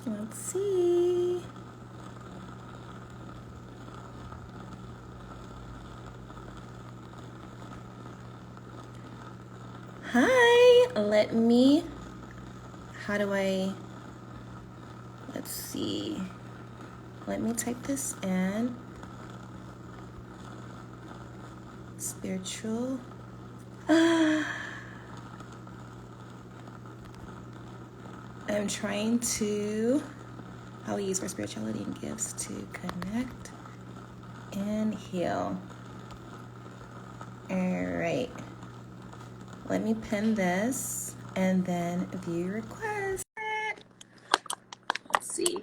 Let's see. Hi, let's see. Let me type this in. Spiritual. I'm trying to, how we use our spirituality and gifts to connect and heal. All right. Let me pin this and then view request. Let's see.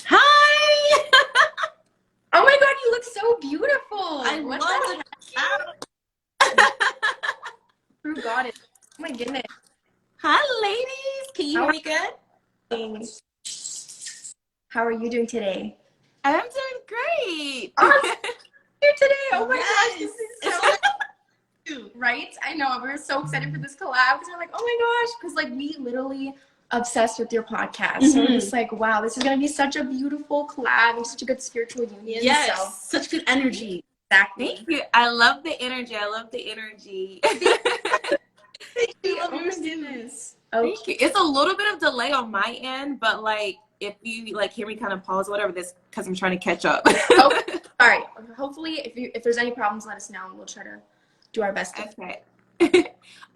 Hi! Oh my god, you look so beautiful. I What love the True goddess. Oh my goodness. Hi, ladies. Can you hear me good? How are you doing today? I'm doing great. Awesome. Here today. Oh my Yes. gosh, this is so right? I know. We're so excited for this collab because we're like, oh my gosh, because like we literally obsessed with your podcast. So we're just like, wow, this is gonna be such a beautiful collab and such a good spiritual union. Yes, So. such good energy. Exactly. Thank you. I love the energy. I love the energy. Thank you. Oh Love my your goodness. Thank you. It's a little bit of delay on my end, but like if you like hear me kind of pause or whatever, this because I'm trying to catch up. Oh, all right. Hopefully, if there's any problems, let us know and we'll try to do our best. Okay.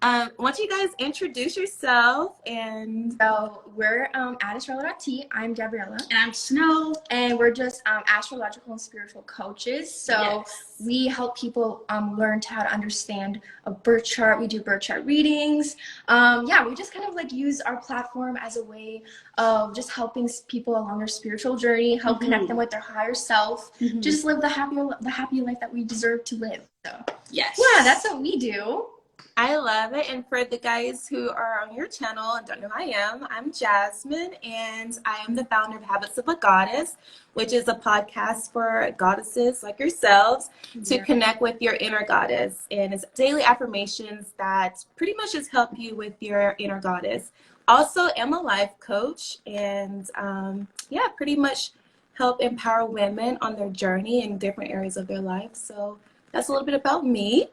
Why don't you guys introduce yourself and So we're at Astrology. I'm Gabriella. And I'm Snow. And we're just astrological and spiritual coaches. So Yes. we help people learn how to understand a birth chart. We do birth chart readings. Yeah, we just kind of like use our platform as a way of just helping people along their spiritual journey, help connect them with their higher self, just live the happy life that we deserve to live. So Yes. yeah, that's what we do. I love it. And for the guys who are on your channel and don't know who I am, I'm Jasmine, and I am the founder of Habits of a Goddess, which is a podcast for goddesses like yourselves to connect with your inner goddess. And it's daily affirmations that pretty much just help you with your inner goddess. Also, I'm a life coach, and yeah, pretty much help empower women on their journey in different areas of their life. So that's a little bit about me.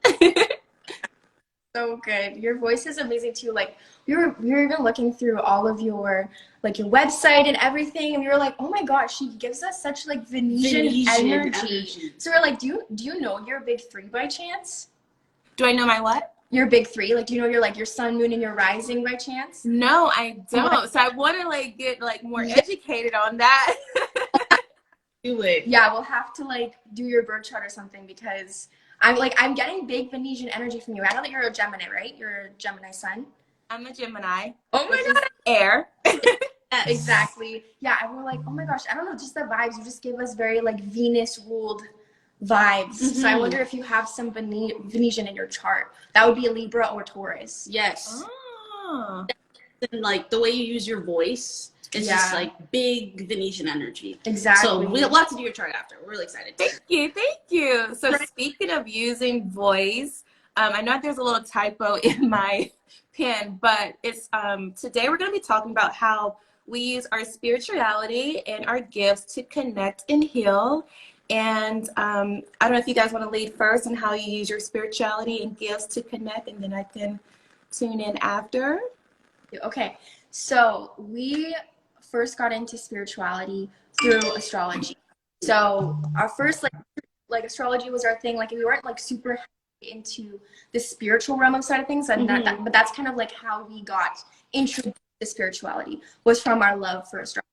So good. Your voice is amazing too. Like we were even looking through all of your like your website and everything, and we were like, oh my gosh, she gives us such like Venetian energy. So we're like, do you know your big three by chance? Do I know my what? Your big three. Like, do you know your sun, moon, and your rising by chance? No, I don't. So I want to like get like more educated on that. Do it. Yeah, we'll have to like do your birth chart or something because I'm getting big Venetian energy from you. I know that you're a Gemini, right? You're a Gemini sun. I'm a Gemini. Oh my god. Air. Yes. Exactly. Yeah, and we're like, oh my gosh, I don't know, just the vibes. You just give us very like Venus ruled vibes. So I wonder if you have some Venetian in your chart. That would be a Libra or Taurus. Yes. Oh. And like the way you use your voice is just like big Venetian energy. Exactly. So we'll have to do your chart after. We're really excited. Thank you. So speaking of using voice, I know there's a little typo in my pen, but it's today we're going to be talking about how we use our spirituality and our gifts to connect and heal. And I don't know if you guys want to lead first on how you use your spirituality and gifts to connect, and then I can tune in after. Okay, so we first got into spirituality through astrology. So our first like astrology was our thing. Like we weren't like super into the spiritual realm of side of things, and but that's kind of like how we got introduced to spirituality was from our love for astrology.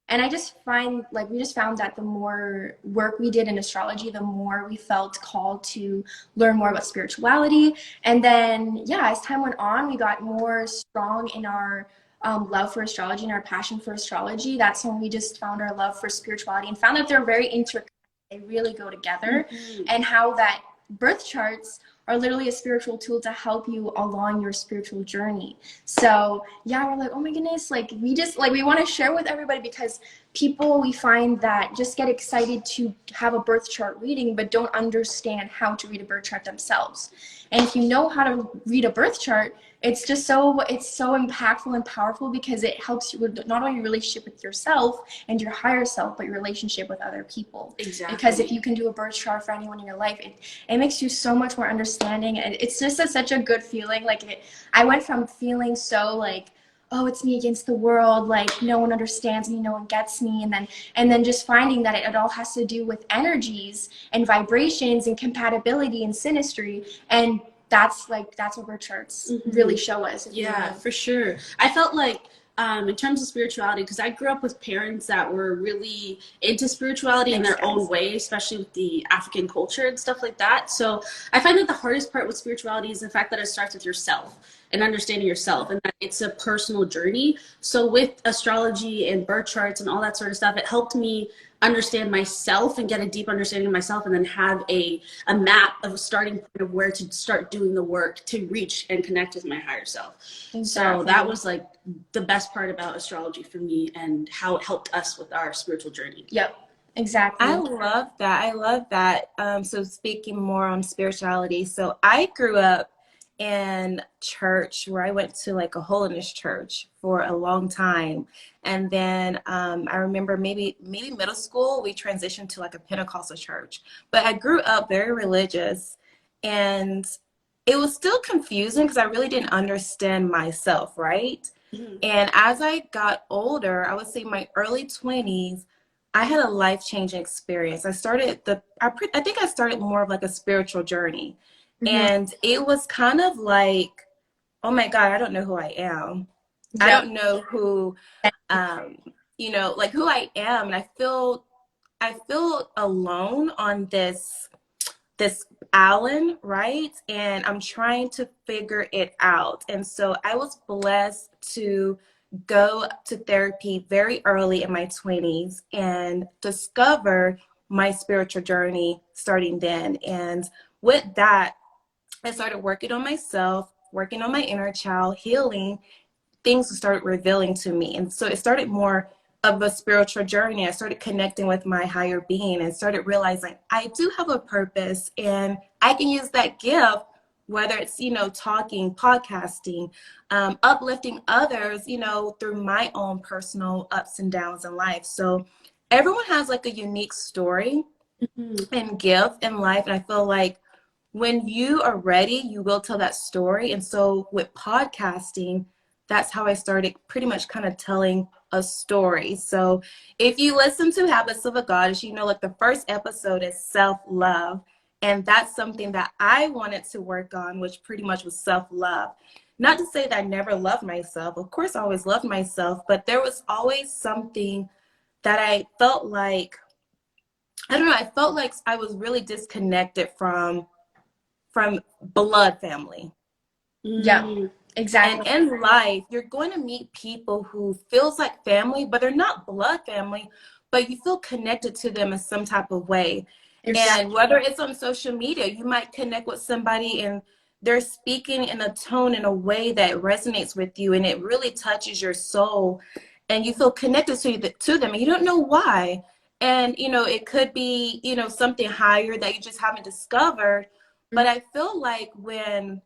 And I just find like we just found that the more work we did in astrology, the more we felt called to learn more about spirituality. And then yeah, as time went on, we got more strong in our love for astrology and our passion for astrology. That's when we just found our love for spirituality and found that they're very interconnected. They really go together, and how that birth charts are literally a spiritual tool to help you along your spiritual journey. So yeah, we're like, oh my goodness, like we want to share with everybody because people we find that just get excited to have a birth chart reading but don't understand how to read a birth chart themselves. And if you know how to read a birth chart, it's so impactful and powerful, because it helps you with not only your relationship with yourself and your higher self, but your relationship with other people. Exactly. Because if you can do a birth chart for anyone in your life, it makes you so much more understanding, and it's just such a good feeling. Like I went from feeling so like, oh, it's me against the world, like no one understands me, no one gets me, and then just finding that it all has to do with energies and vibrations and compatibility and synastry, and that's what birth charts really show us. Yeah, for sure. I felt like in terms of spirituality, because I grew up with parents that were really into spirituality in their own way, especially with the African culture and stuff like that. So I find that the hardest part with spirituality is the fact that it starts with yourself and understanding yourself, and that it's a personal journey. So with astrology and birth charts and all that sort of stuff, it helped me understand myself and get a deep understanding of myself, and then have a map of a starting point of where to start doing the work to reach and connect with my higher self. Exactly. So that was like the best part about astrology for me, and how it helped us with our spiritual journey. Yep, exactly. I love that. I love that. So speaking more on spirituality, so I grew up in church where I went to like a holiness church for a long time. And then I remember maybe middle school, we transitioned to like a Pentecostal church. But I grew up very religious, and it was still confusing because I really didn't understand myself, right? And as I got older, I would say my early 20s, I had a life-changing experience. I think I started more of like a spiritual journey. And it was kind of like, oh my God, I don't know who I am. I don't know who, like who I am. And I feel alone on this island, right? And I'm trying to figure it out. And so I was blessed to go to therapy very early in my 20s and discover my spiritual journey starting then. And with that, I started working on myself, working on my inner child, healing. Things started revealing to me. And so it started more of a spiritual journey. I started connecting with my higher being and started realizing I do have a purpose, and I can use that gift, whether it's, talking, podcasting, uplifting others, through my own personal ups and downs in life. So everyone has like a unique story and gift in life. And I feel like when you are ready, you will tell that story. And so with podcasting, that's how I started pretty much kind of telling a story. So if you listen to Habits of a Goddess, like the first episode is self-love. And that's something that I wanted to work on, which pretty much was self-love. Not to say that I never loved myself. Of course, I always loved myself, but there was always something that I felt like, I don't know, I felt like I was really disconnected from blood family. Yeah, exactly. And in life, you're going to meet people who feels like family, but they're not blood family, but you feel connected to them in some type of way. Exactly. And whether it's on social media, you might connect with somebody and they're speaking in a tone, in a way that resonates with you, and it really touches your soul, and you feel connected to them, and you don't know why. And, it could be, something higher that you just haven't discovered. But I feel like when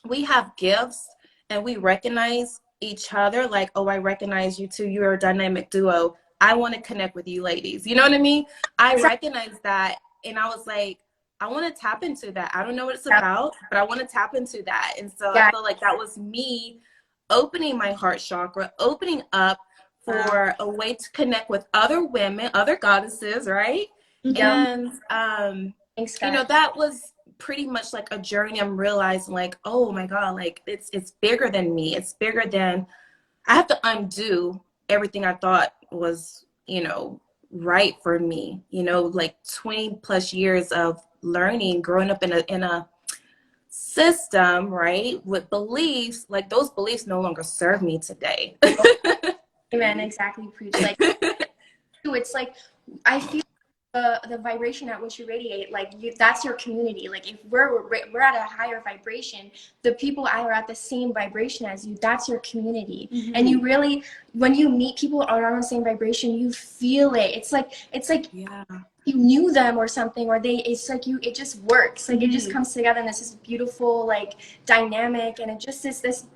we have gifts and we recognize each other, like, oh, I recognize you too. You're a dynamic duo. I want to connect with you ladies. You know what I mean? I recognize that. And I was like, I want to tap into that. I don't know what it's about, but I want to tap into that. And so I feel like that was me opening my heart chakra, opening up for a way to connect with other women, other goddesses, right? And, that was pretty much like a journey. I'm realizing like, oh my God, like it's bigger than me. It's bigger than, I have to undo everything I thought was, right for me, like 20 plus years of learning, growing up in a system, right, with beliefs, like those beliefs no longer serve me today. Amen. Exactly. Preach. Like, it's like, I feel the vibration at which you radiate, like that's your community. Like if we're at a higher vibration, the people are at the same vibration as you, that's your community. And you really, when you meet people are on the same vibration, you feel it. It's like Yeah. you knew them or something, or it's like it just works. Like it just comes together, and this is beautiful, like dynamic, and it just is this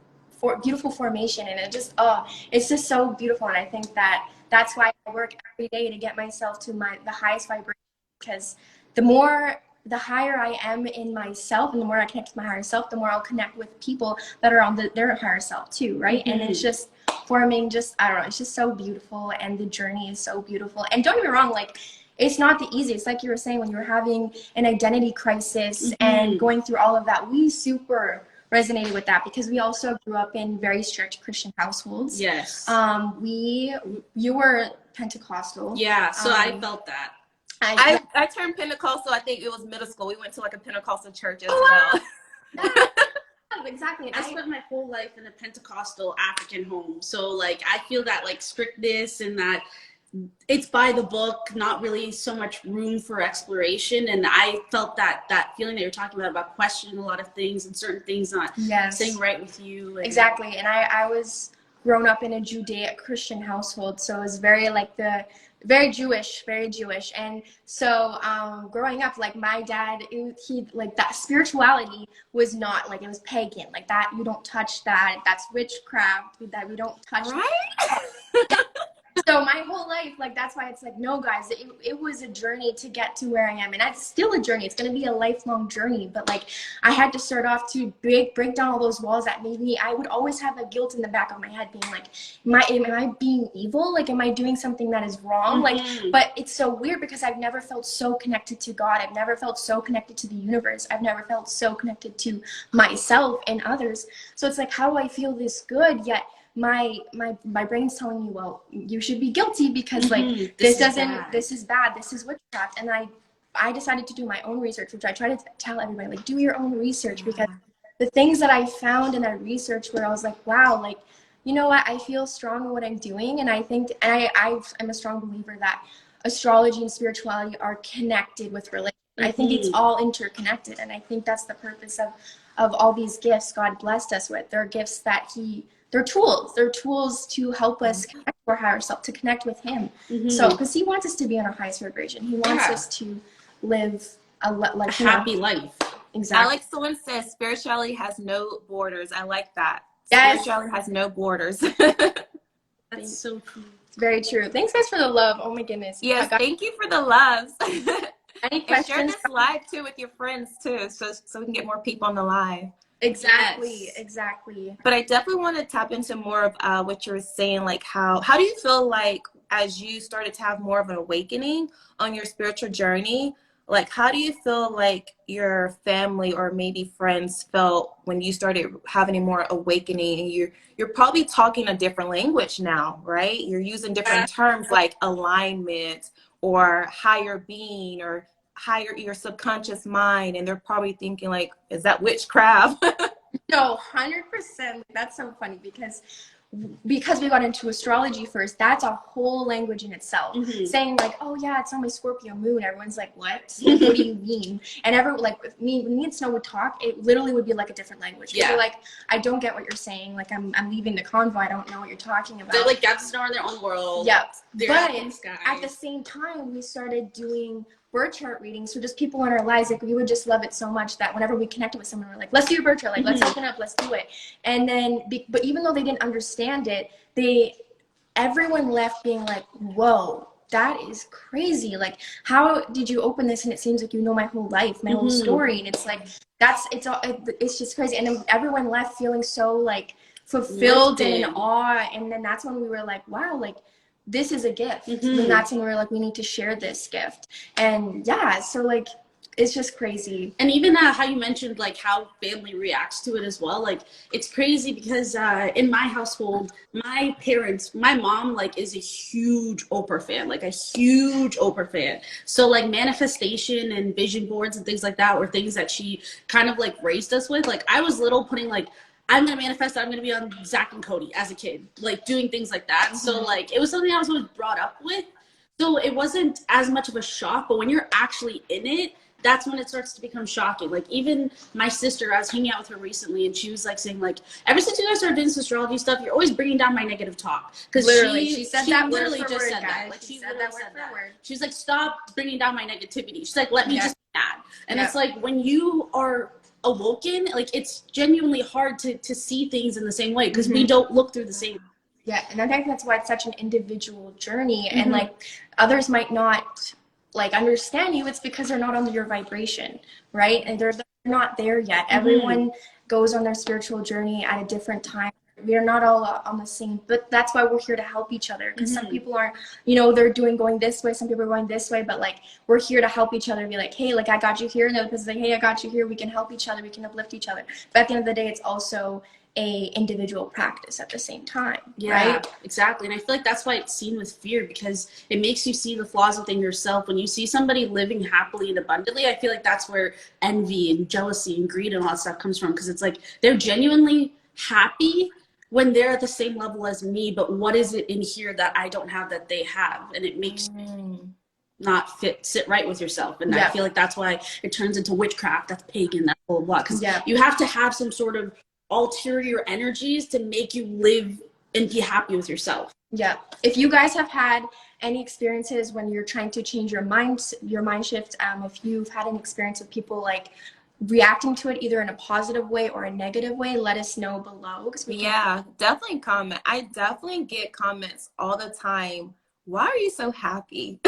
beautiful formation, and it's just so beautiful. And I think that's why I work every day to get myself to the highest vibration, because the higher I am in myself, and the more I connect with my higher self, the more I'll connect with people that are on their higher self too, right? And it's just forming, I don't know, it's just so beautiful, and the journey is so beautiful. And don't get me wrong, like, it's not the easiest. Like you were saying, when you were having an identity crisis and going through all of that, we super resonated with that, because we also grew up in very strict Christian households. Yes. You were Pentecostal. Yeah, so I felt that. I turned Pentecostal, I think it was middle school. We went to like a Pentecostal church as well. Exactly. I spent my whole life in a Pentecostal African home. So like I feel that like strictness, and that it's by the book, not really so much room for exploration. And I felt that feeling that you're talking about questioning a lot of things, and certain things not staying right with you. Exactly. And I was grown up in a Judaic Christian household, so it was very like very Jewish. And so growing up, like my dad, he like that spirituality was not like, it was pagan, like that you don't touch that, that's witchcraft, that we don't touch, right? So my whole life, like, that's why it's like, no, guys, it was a journey to get to where I am. And it's still a journey. It's going to be a lifelong journey. But, like, I had to start off to break down all those walls that made me, I would always have a guilt in the back of my head being like, am I being evil? Like, am I doing something that is wrong? Like, but it's so weird, because I've never felt so connected to God. I've never felt so connected to the universe. I've never felt so connected to myself and others. So it's like, how do I feel this good, yet my brain's telling me, well, you should be guilty, because like this is bad, this is witchcraft. And I decided to do my own research, which I try to tell everybody, like, do your own research, because the things that I found in that research, where I was like, wow, like, you know what, I feel strong in what I'm doing. And I think, and I'm a strong believer that astrology and spirituality are connected with religion. I think it's all interconnected, and I think that's the purpose of all these gifts God blessed us with. They're gifts that they're tools to help us connect with our higher self, to connect with Him. So, because He wants us to be on our highest vibration. He wants us to live a happy life. Exactly. Alex, someone says spirituality has no borders. I like that. Yes. Spirituality has no borders. That's so true. It's very true. Thanks, guys, for the love. Oh my goodness. Yes, thank you for the loves. Any questions? questions? And share this live too with your friends too, so we can get more people on the live. Exactly. But I definitely want to tap into more of what you were saying, like how do you feel like as you started to have more of an awakening on your spiritual journey, like how do you feel like your family or maybe friends felt when you started having a more awakening, and you're probably talking a different language now, right? You're using different terms like alignment or higher being or higher your subconscious mind, and they're probably thinking like, is that witchcraft? No, 100%. That's so funny, because we got into astrology first. That's a whole language in itself. Saying like, oh yeah, it's on my Scorpio moon, everyone's like, what? Like, what do you mean? And everyone, like, when me and Snow would talk, it literally would be like a different language. We're like, I don't get what you're saying, like, I'm leaving the convo, I don't know what you're talking about. They're like, guys are in their own world. But at the same time, we started doing birth chart readings for just people in our lives. Like, we would just love it so much that whenever we connected with someone, we're like, let's do your birth chart, like, let's open up, let's do it. And then but even though they didn't understand it, everyone left being like, whoa, that is crazy. Like, how did you open this and it seems like you know my whole life, my whole story? And it's like, it's just crazy. And then everyone left feeling so like fulfilled and in awe. And then that's when we were like, wow, like, this is a gift. And that's when we were like, we need to share this gift. And so like, it's just crazy. And even how you mentioned like how family reacts to it as well. Like, it's crazy because in my household, my mom like is a huge Oprah fan, like a huge Oprah fan. So like manifestation and vision boards and things like that were things that she kind of like raised us with. Like, I was little putting like, I'm going to manifest that I'm going to be on Zach and Cody as a kid, like doing things like that. So like, it was something I was always brought up with. So it wasn't as much of a shock, but when you're actually in it, that's when it starts to become shocking. Like even my sister, I was hanging out with her recently, and she was like saying like, ever since you guys started doing this astrology stuff, you're always bringing down my negative talk. Because Literally, she literally word for just word, said that. guys. Like She she said literally that word said for that. word. She was like, stop bringing down my negativity. She's like, let me Yeah. just be mad. And Yeah. it's like when you are awoken, like it's genuinely hard to see things in the same way because we don't look through the same. Yeah, and I think that's why it's such an individual journey, and like others might not like understand you. It's because they're not on your vibration, right? And they're not there yet. Everyone goes on their spiritual journey at a different time. We are not all on the same, but that's why we're here to help each other, because some people are, you know, they're going this way, some people are going this way, but like we're here to help each other, be like, hey, like I got you here, and the other person's like, hey, I got you here. We can help each other, we can uplift each other. But at the end of the day, it's also a individual practice at the same time. Yeah, right? exactly. And I feel like that's why it's seen with fear, because it makes you see the flaws within yourself. When you see somebody living happily and abundantly, I feel like that's where envy and jealousy and greed and all that stuff comes from, because it's like they're genuinely happy when they're at the same level as me, but what is it in here that I don't have that they have? And it makes not sit right with yourself. And I feel like that's why it turns into witchcraft, that's pagan, that's blah, blah, blah. Because you have to have some sort of ulterior energies to make you live and be happy with yourself. Yeah. If you guys have had any experiences when you're trying to change your mind shift, if you've had an experience with people like reacting to it either in a positive way or a negative way, let us know below. Definitely comment. I definitely get comments all the time. Why are you so happy?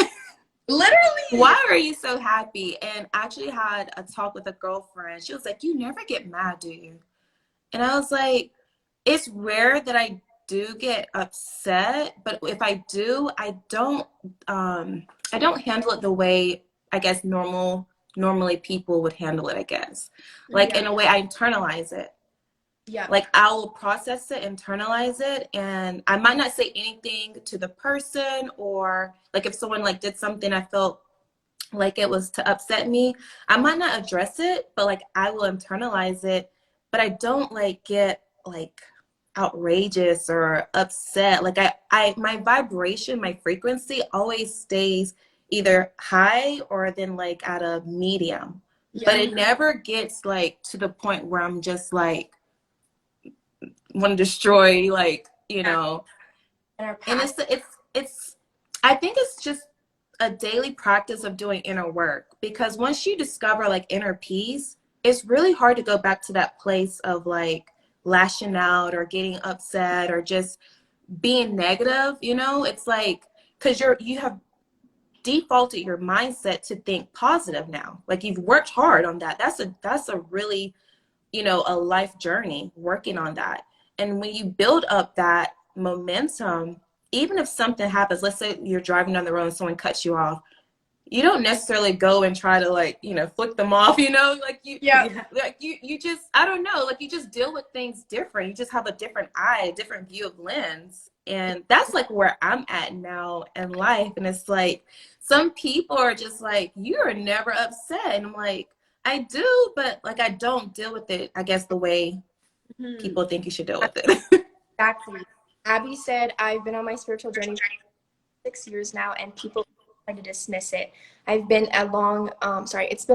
Literally. Why are you so happy? And I actually had a talk with a girlfriend. She was like, you never get mad, do you? And I was like, it's rare that I do get upset, but if I do, I don't handle it the way I guess normally people would handle it, I guess. Like in a way I internalize it. Yeah. Like I will process it, internalize it, and I might not say anything to the person, or like if someone like did something I felt like it was to upset me, I might not address it, but like I will internalize it. But I don't like get like outrageous or upset. Like I my vibration, my frequency always stays either high or then like at a medium. But it never gets like to the point where I'm just like want to destroy, like, you know. And it's I think it's just a daily practice of doing inner work, because once you discover like inner peace, it's really hard to go back to that place of like lashing out or getting upset or just being negative, you know. It's like because you have defaulted your mindset to think positive now. Like you've worked hard on that. That's a really, you know, a life journey working on that. And when you build up that momentum, even if something happens, let's say you're driving down the road and someone cuts you off, you don't necessarily go and try to like, you know, flick them off, you know, like you just, I don't know, like you just deal with things different. You just have a different eye, a different view of lens. And that's like where I'm at now in life. And it's like, some people are just like, you're never upset. And I'm like, I do, but like, I don't deal with it, I guess, the way people think you should deal with it. Exactly. Abby said, I've been on my spiritual journey for 6 years now, and people try to dismiss it. It's been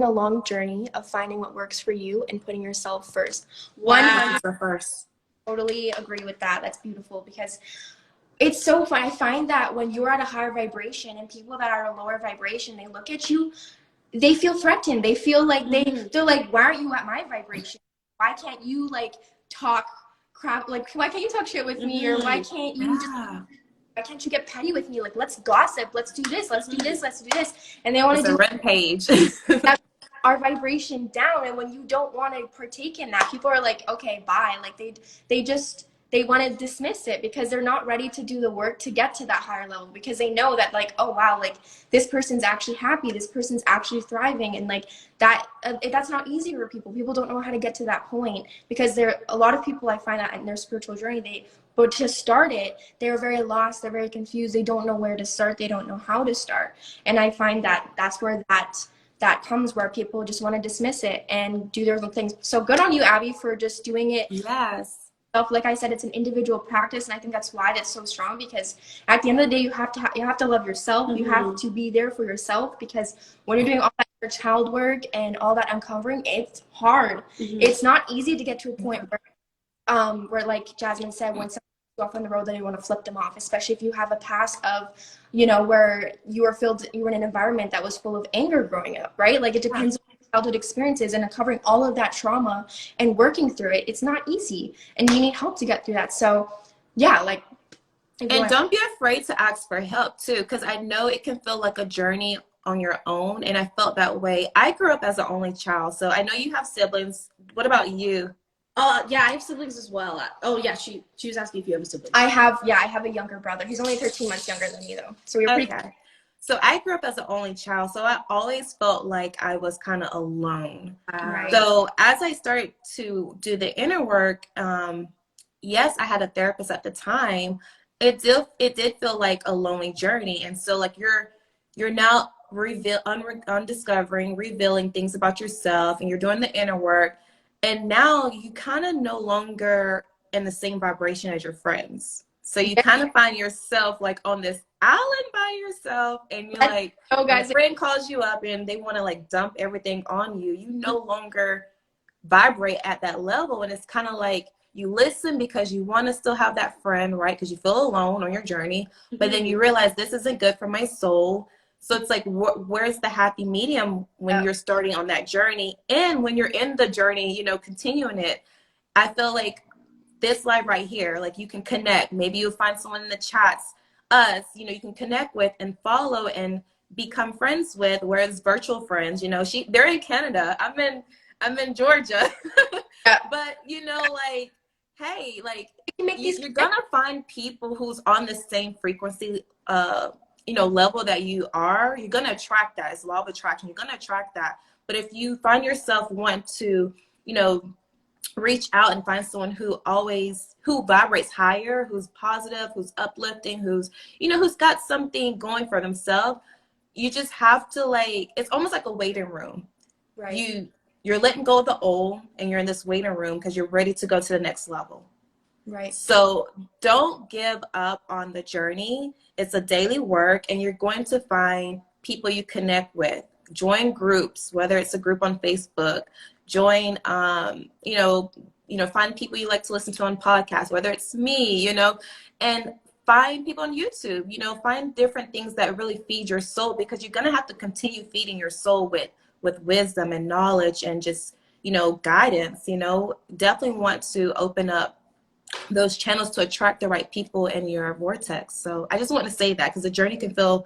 a long journey of finding what works for you and putting yourself first. 100% First. totally agree with that. That's beautiful, because it's so fun. I find that when you're at a higher vibration and people that are at a lower vibration, they look at you, they feel threatened. They feel like they're like, why aren't you at my vibration? Why can't you like talk crap? Like, why can't you talk shit with me? Or why can't you why can't you get petty with me? Like, let's gossip. Let's do this. Let's do this. Let's do this. And they want to do a red page. That's our vibration down. And when you don't want to partake in that, people are like, okay, bye. Like they want to dismiss it because they're not ready to do the work to get to that higher level, because they know that like, oh wow, like this person's actually happy, this person's actually thriving, and like that that's not easy for people don't know how to get to that point, because a lot of people, I find that in their spiritual journey, but to start it, they're very lost, they're very confused, they don't know where to start, they don't know how to start. And I find that that's where that comes, where people just want to dismiss it and do their own things. So good on you, Abby, for just doing it. Yes. Like I said, it's an individual practice, and I think that's why that's so strong, because at the end of the day, you have to love yourself. You have to be there for yourself, because when you're doing all that inner child work and all that uncovering, it's hard. It's not easy to get to a point where like Jasmine said, when someone goes off on the road, that you want to flip them off, especially if you have a past of, you know, where you were in an environment that was full of anger growing up, right? Like, it depends on your childhood experiences, and uncovering all of that trauma and working through it. It's not easy, and you need help to get through that. So yeah, like, and don't be afraid to ask for help too, because I know it can feel like a journey on your own, and I felt that way. I grew up as an only child, so I know you have siblings. What about you? Yeah, I have siblings as well. Oh yeah, she was asking if you have a sibling. I have a younger brother. He's only 13 months younger than me, though. So we're pretty Okay. So I grew up as an only child, so I always felt like I was kind of alone. Right. So as I started to do the inner work, yes, I had a therapist at the time. It did feel like a lonely journey, and so like you're now undiscovering, revealing things about yourself, and you're doing the inner work. And now you kind of no longer in the same vibration as your friends. So you kind of find yourself like on this island by yourself, and you're like, oh, guys, a friend calls you up and they want to like dump everything on you. You no longer vibrate at that level. And it's kind of like you listen because you want to still have that friend, right? Because you feel alone on your journey. But then you realize this isn't good for my soul. So it's like, where's the happy medium when you're starting on that journey? And when you're in the journey, you know, continuing it, I feel like this live right here, like you can connect. Maybe you'll find someone in the chats, you know, you can connect with and follow and become friends with, whereas virtual friends, you know, they're in Canada. I'm in Georgia. But, you know, like, hey, like, you're going to find people who's on the same frequency, you know, level that you are. You're going to attract that. It's law of attraction. You're going to attract that. But if you find yourself want to, you know, reach out and find someone who vibrates higher, who's positive, who's uplifting, who's, you know, who's got something going for themselves, you just have to, like, it's almost like a waiting room. Right. You're letting go of the old, and you're in this waiting room because you're ready to go to the next level. Right. So don't give up on the journey. It's a daily work, and you're going to find people you connect with. Join groups, whether it's a group on Facebook. Join, you know, find people you like to listen to on podcasts, whether it's me, you know, and find people on YouTube, you know, find different things that really feed your soul, because you're going to have to continue feeding your soul with wisdom and knowledge and just, you know, guidance. You know, definitely want to open up those channels to attract the right people in your vortex. So I just want to say that, because the journey can feel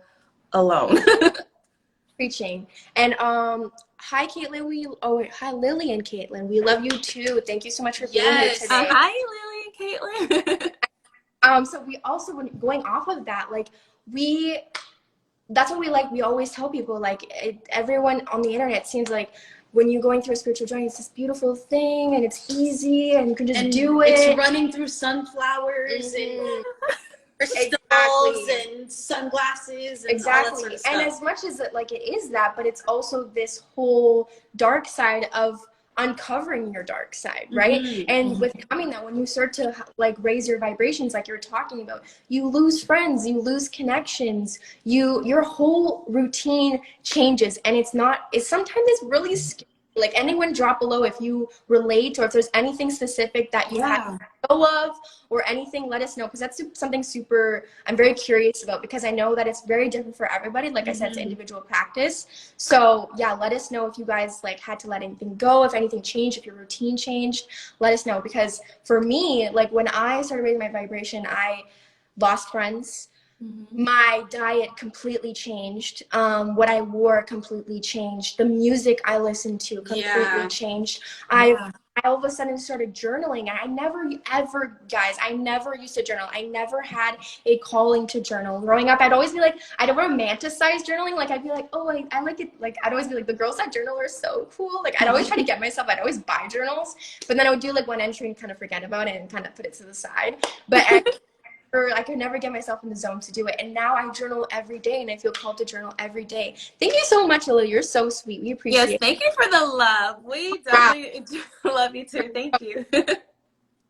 alone. Preaching. And hi Caitlin, hi Lily and Caitlin, we love you too. Thank you so much for being here today. Hi Lily and Caitlin. So we also, when going off of that, like, that's what we always tell people, like, everyone on the internet seems like when you're going through a spiritual journey, it's this beautiful thing and it's easy and you can just do it. It's running through sunflowers and crystals and sunglasses and all that sort of stuff. And as much as it is that, but it's also this whole dark side of uncovering your dark side, right? And with coming that, when you start to like raise your vibrations, like you're talking about, you lose friends, you lose connections, your whole routine changes, and it's sometimes it's really scary. Like, anyone drop below if you relate, or if there's anything specific that you have to know of or anything, let us know, because that's something super I'm very curious about, because I know that it's very different for everybody. Like I said, it's an individual practice. So yeah, let us know if you guys like had to let anything go, if anything changed, if your routine changed. Let us know, because for me, like, when I started raising my vibration, I lost friends. My diet completely changed. What I wore completely changed. The music I listened to completely changed. I all of a sudden started journaling. I never used to journal. I never had a calling to journal. Growing up, I'd always be like, I'd romanticize journaling. Like, I'd be like, oh, I like it. Like, I'd always be like, the girls that journal are so cool. Like, I'd always try to get myself, I'd always buy journals, but then I would do like one entry and kind of forget about it and kind of put it to the side. But I could never get myself in the zone to do it. And now I journal every day, and I feel called to journal every day. Thank you so much, Lily. You're so sweet. We appreciate it. Yes, thank you for the love. We definitely love you too. Thank you.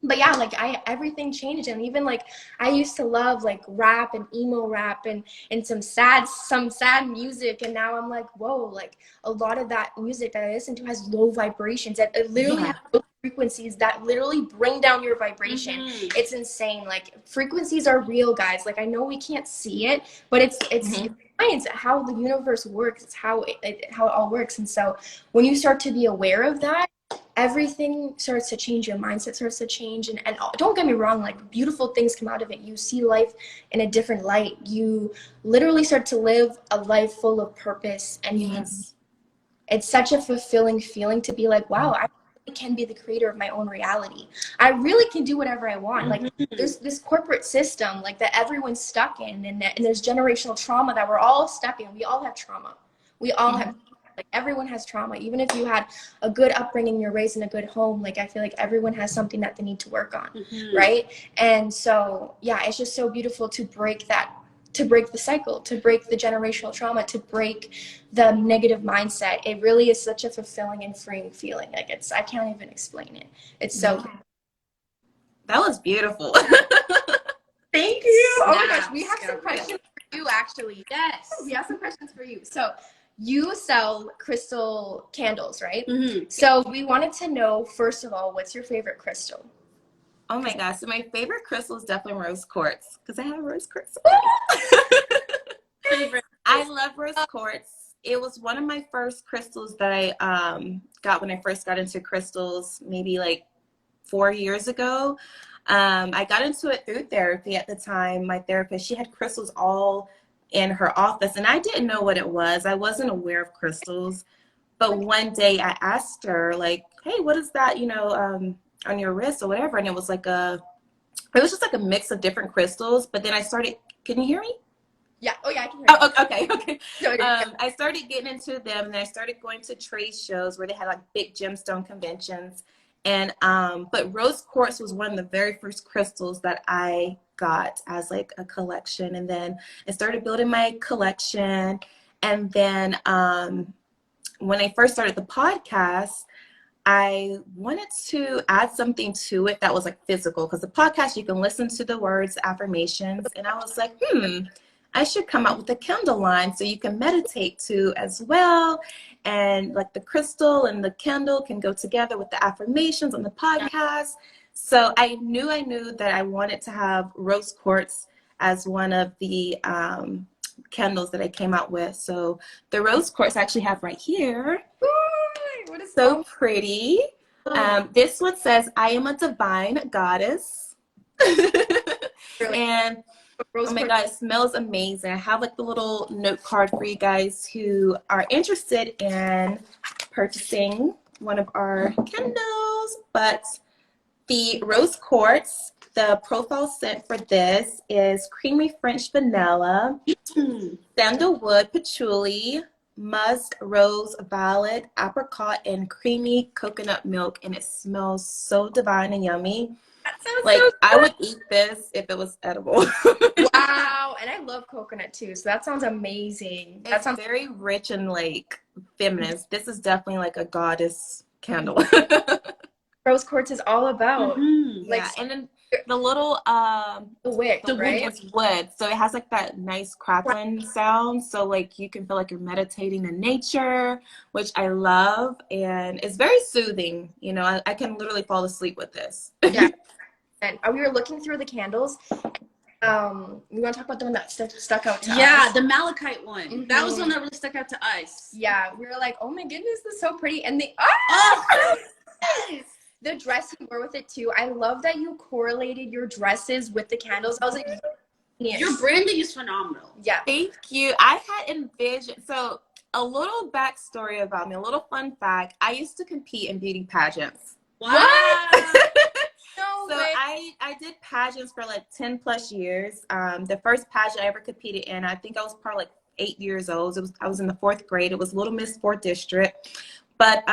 But yeah, like everything changed. And even like I used to love like rap and emo rap and some sad music, and now I'm like, whoa, like a lot of that music that I listen to has low vibrations. It literally has low frequencies that literally bring down your vibration. It's insane. Like frequencies are real, guys. Like I know we can't see it, but it's science, how the universe works. It's how it all works. And so when you start to be aware of that, everything starts to change. Your mindset starts to change, and don't get me wrong, like beautiful things come out of it. You see life in a different light. You literally start to live a life full of purpose, and it's such a fulfilling feeling to be like, wow, I really can be the creator of my own reality. I really can do whatever I want. Like there's this corporate system like that everyone's stuck in, and there's generational trauma that we're all stuck in. We all have trauma. We all have, like everyone has trauma. Even if you had a good upbringing, you're raised in a good home, like I feel like everyone has something that they need to work on, right? And so yeah, it's just so beautiful to break that, to break the cycle, to break the generational trauma, to break the negative mindset. It really is such a fulfilling and freeing feeling. Like I can't even explain it. It's so That was beautiful. Thank you. Oh my gosh, we have some questions for you actually. Yes. We have some questions for you. So you sell crystal candles, right? So we wanted to know, first of all, what's your favorite crystal? Oh my gosh. So my favorite crystal is definitely rose quartz because I have rose quartz. Favorite. I love rose quartz. It was one of my first crystals that I got when I first got into crystals, maybe like 4 years ago. I got into it through therapy at the time. My therapist, she had crystals all in her office, and I didn't know what it was. I wasn't aware of crystals. But one day I asked her, like, hey, what is that, on your wrist or whatever? And it was just like a mix of different crystals. But then I started, can you hear me? Yeah. Oh, yeah, I can hear you. Oh, okay. No, I started getting into them, and I started going to trade shows where they had like big gemstone conventions. And but rose quartz was one of the very first crystals that I got as like a collection. And then I started building my collection. And then when I first started the podcast, I wanted to add something to it that was like physical, because the podcast, you can listen to the words, affirmations. And I was like, I should come out with a candle line so you can meditate to as well. And like the crystal and the candle can go together with the affirmations on the podcast. So I knew that I wanted to have rose quartz as one of the candles that I came out with. So the rose quartz I actually have right here. What is so pretty. This one says, I am a divine goddess. And oh my God, it smells amazing. I have like the little note card for you guys who are interested in purchasing one of our candles. But the rose quartz, the profile scent for this is creamy French vanilla, sandalwood, patchouli, musk, rose, violet, apricot, and creamy coconut milk. And it smells so divine and yummy. Like so I would eat this if it was edible. Wow. And I love coconut too, so that sounds amazing. That sounds very rich and like feminist. This is definitely like a goddess candle. Rose quartz is all about like, and then the little the wick, right? Wick is wood, so it has like that nice crackling sound, so like you can feel like you're meditating in nature, which I love, and it's very soothing. I can literally fall asleep with this. Yeah. And we were looking through the candles. We want to talk about the one that stuck out to us. Yeah, the malachite one. That was the one that really stuck out to us. Yeah, we were like, oh my goodness, this is so pretty. And the dress you wore with it too. I love that you correlated your dresses with the candles. I was like, yes. Your branding is phenomenal. Yeah. Thank you. I had envisioned, so a little backstory about me, a little fun fact. I used to compete in beauty pageants. Wow. So I did pageants for like 10 plus years. The first pageant I ever competed in, I think I was probably like 8 years old. I was in the 4th grade. It was Little Miss 4th District. But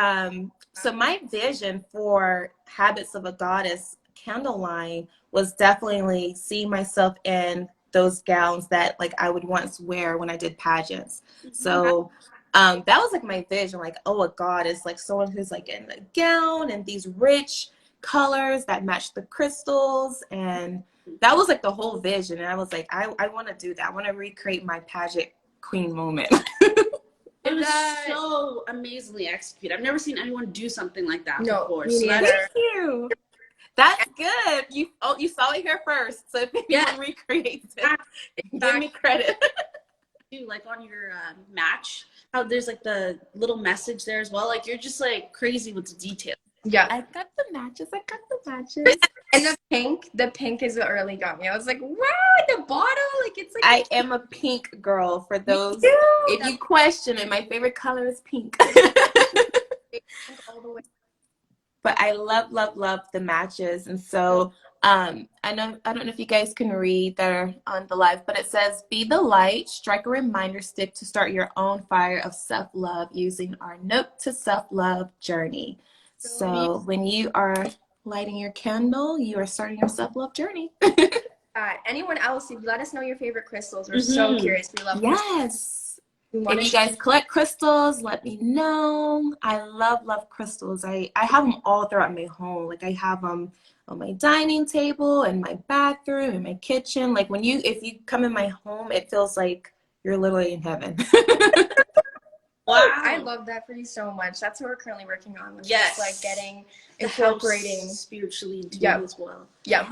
so my vision for Habits of a Goddess candle line was definitely seeing myself in those gowns that like I would once wear when I did pageants. So that was like my vision, like, oh, a goddess, like someone who's like in a gown and these rich colors that match the crystals. And that was like the whole vision. And I was like, I want to do that. I want to recreate my pageant queen moment. It was so amazingly executed. I've never seen anyone do something like that before. Me So neither. Thank you. That's good. You saw it here first. So if anyone recreates it, give me credit. Like on your match, how there's like the little message there as well. Like you're just like crazy with the details. Yeah. I got the matches. And the pink is what really got me. I was like, wow, the bottle, like it's like I am a pink girl. For those, if you question it, my favorite color is pink. all the way. But I love the matches. And so I don't know if you guys can read that are on the live, but it says, be the light, strike a reminder stick to start your own fire of self-love using our Note to Self-Love journey. So when you are lighting your candle, you are starting your self-love journey. Anyone else, if you let us know your favorite crystals, we're so curious. We love Yes. If you guys collect crystals, let me know. I love crystals. I have them all throughout my home. Like I have them on my dining table, and my bathroom, and my kitchen. Like if you come in my home, it feels like you're literally in heaven. Wow. I love that for you so much. That's what we're currently working on. Yes. Just like incorporating spiritually into it as well. Yeah.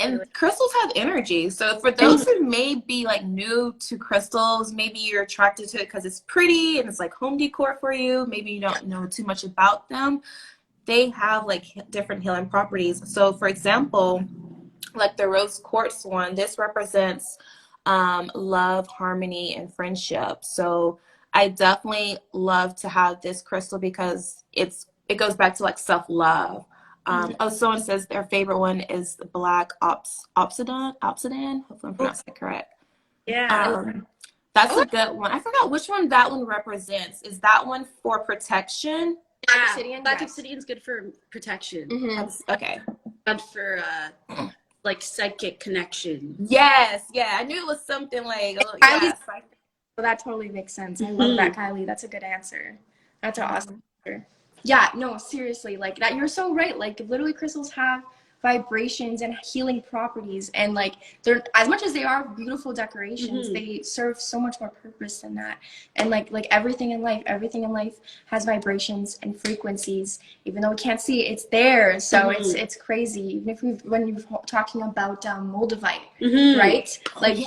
And crystals have energy. So for those who may be like new to crystals, maybe you're attracted to it because it's pretty and it's like home decor for you. Maybe you don't know too much about them. They have like different healing properties. So for example, like the rose quartz one, this represents love, harmony, and friendship. So I definitely love to have this crystal because it goes back to like self-love. Someone says their favorite one is the black obsidian. Hopefully I'm pronouncing it correct. Yeah. That's a good one. I forgot which one that one represents. Is that one for protection? Black obsidian's good for protection. Okay. Good for like psychic connection. Yes. Yeah. I knew it was something like. Well, that totally makes sense. I love that, Kylie. That's a good answer. That's an awesome answer. Yeah, no, seriously, like that. You're so right. Like literally crystals have vibrations and healing properties, and like they're, as much as they are beautiful decorations, they serve so much more purpose than that. And like everything in life has vibrations and frequencies. Even though we can't see it, it's there. So it's crazy. Even when you're talking about Moldavite, right? Like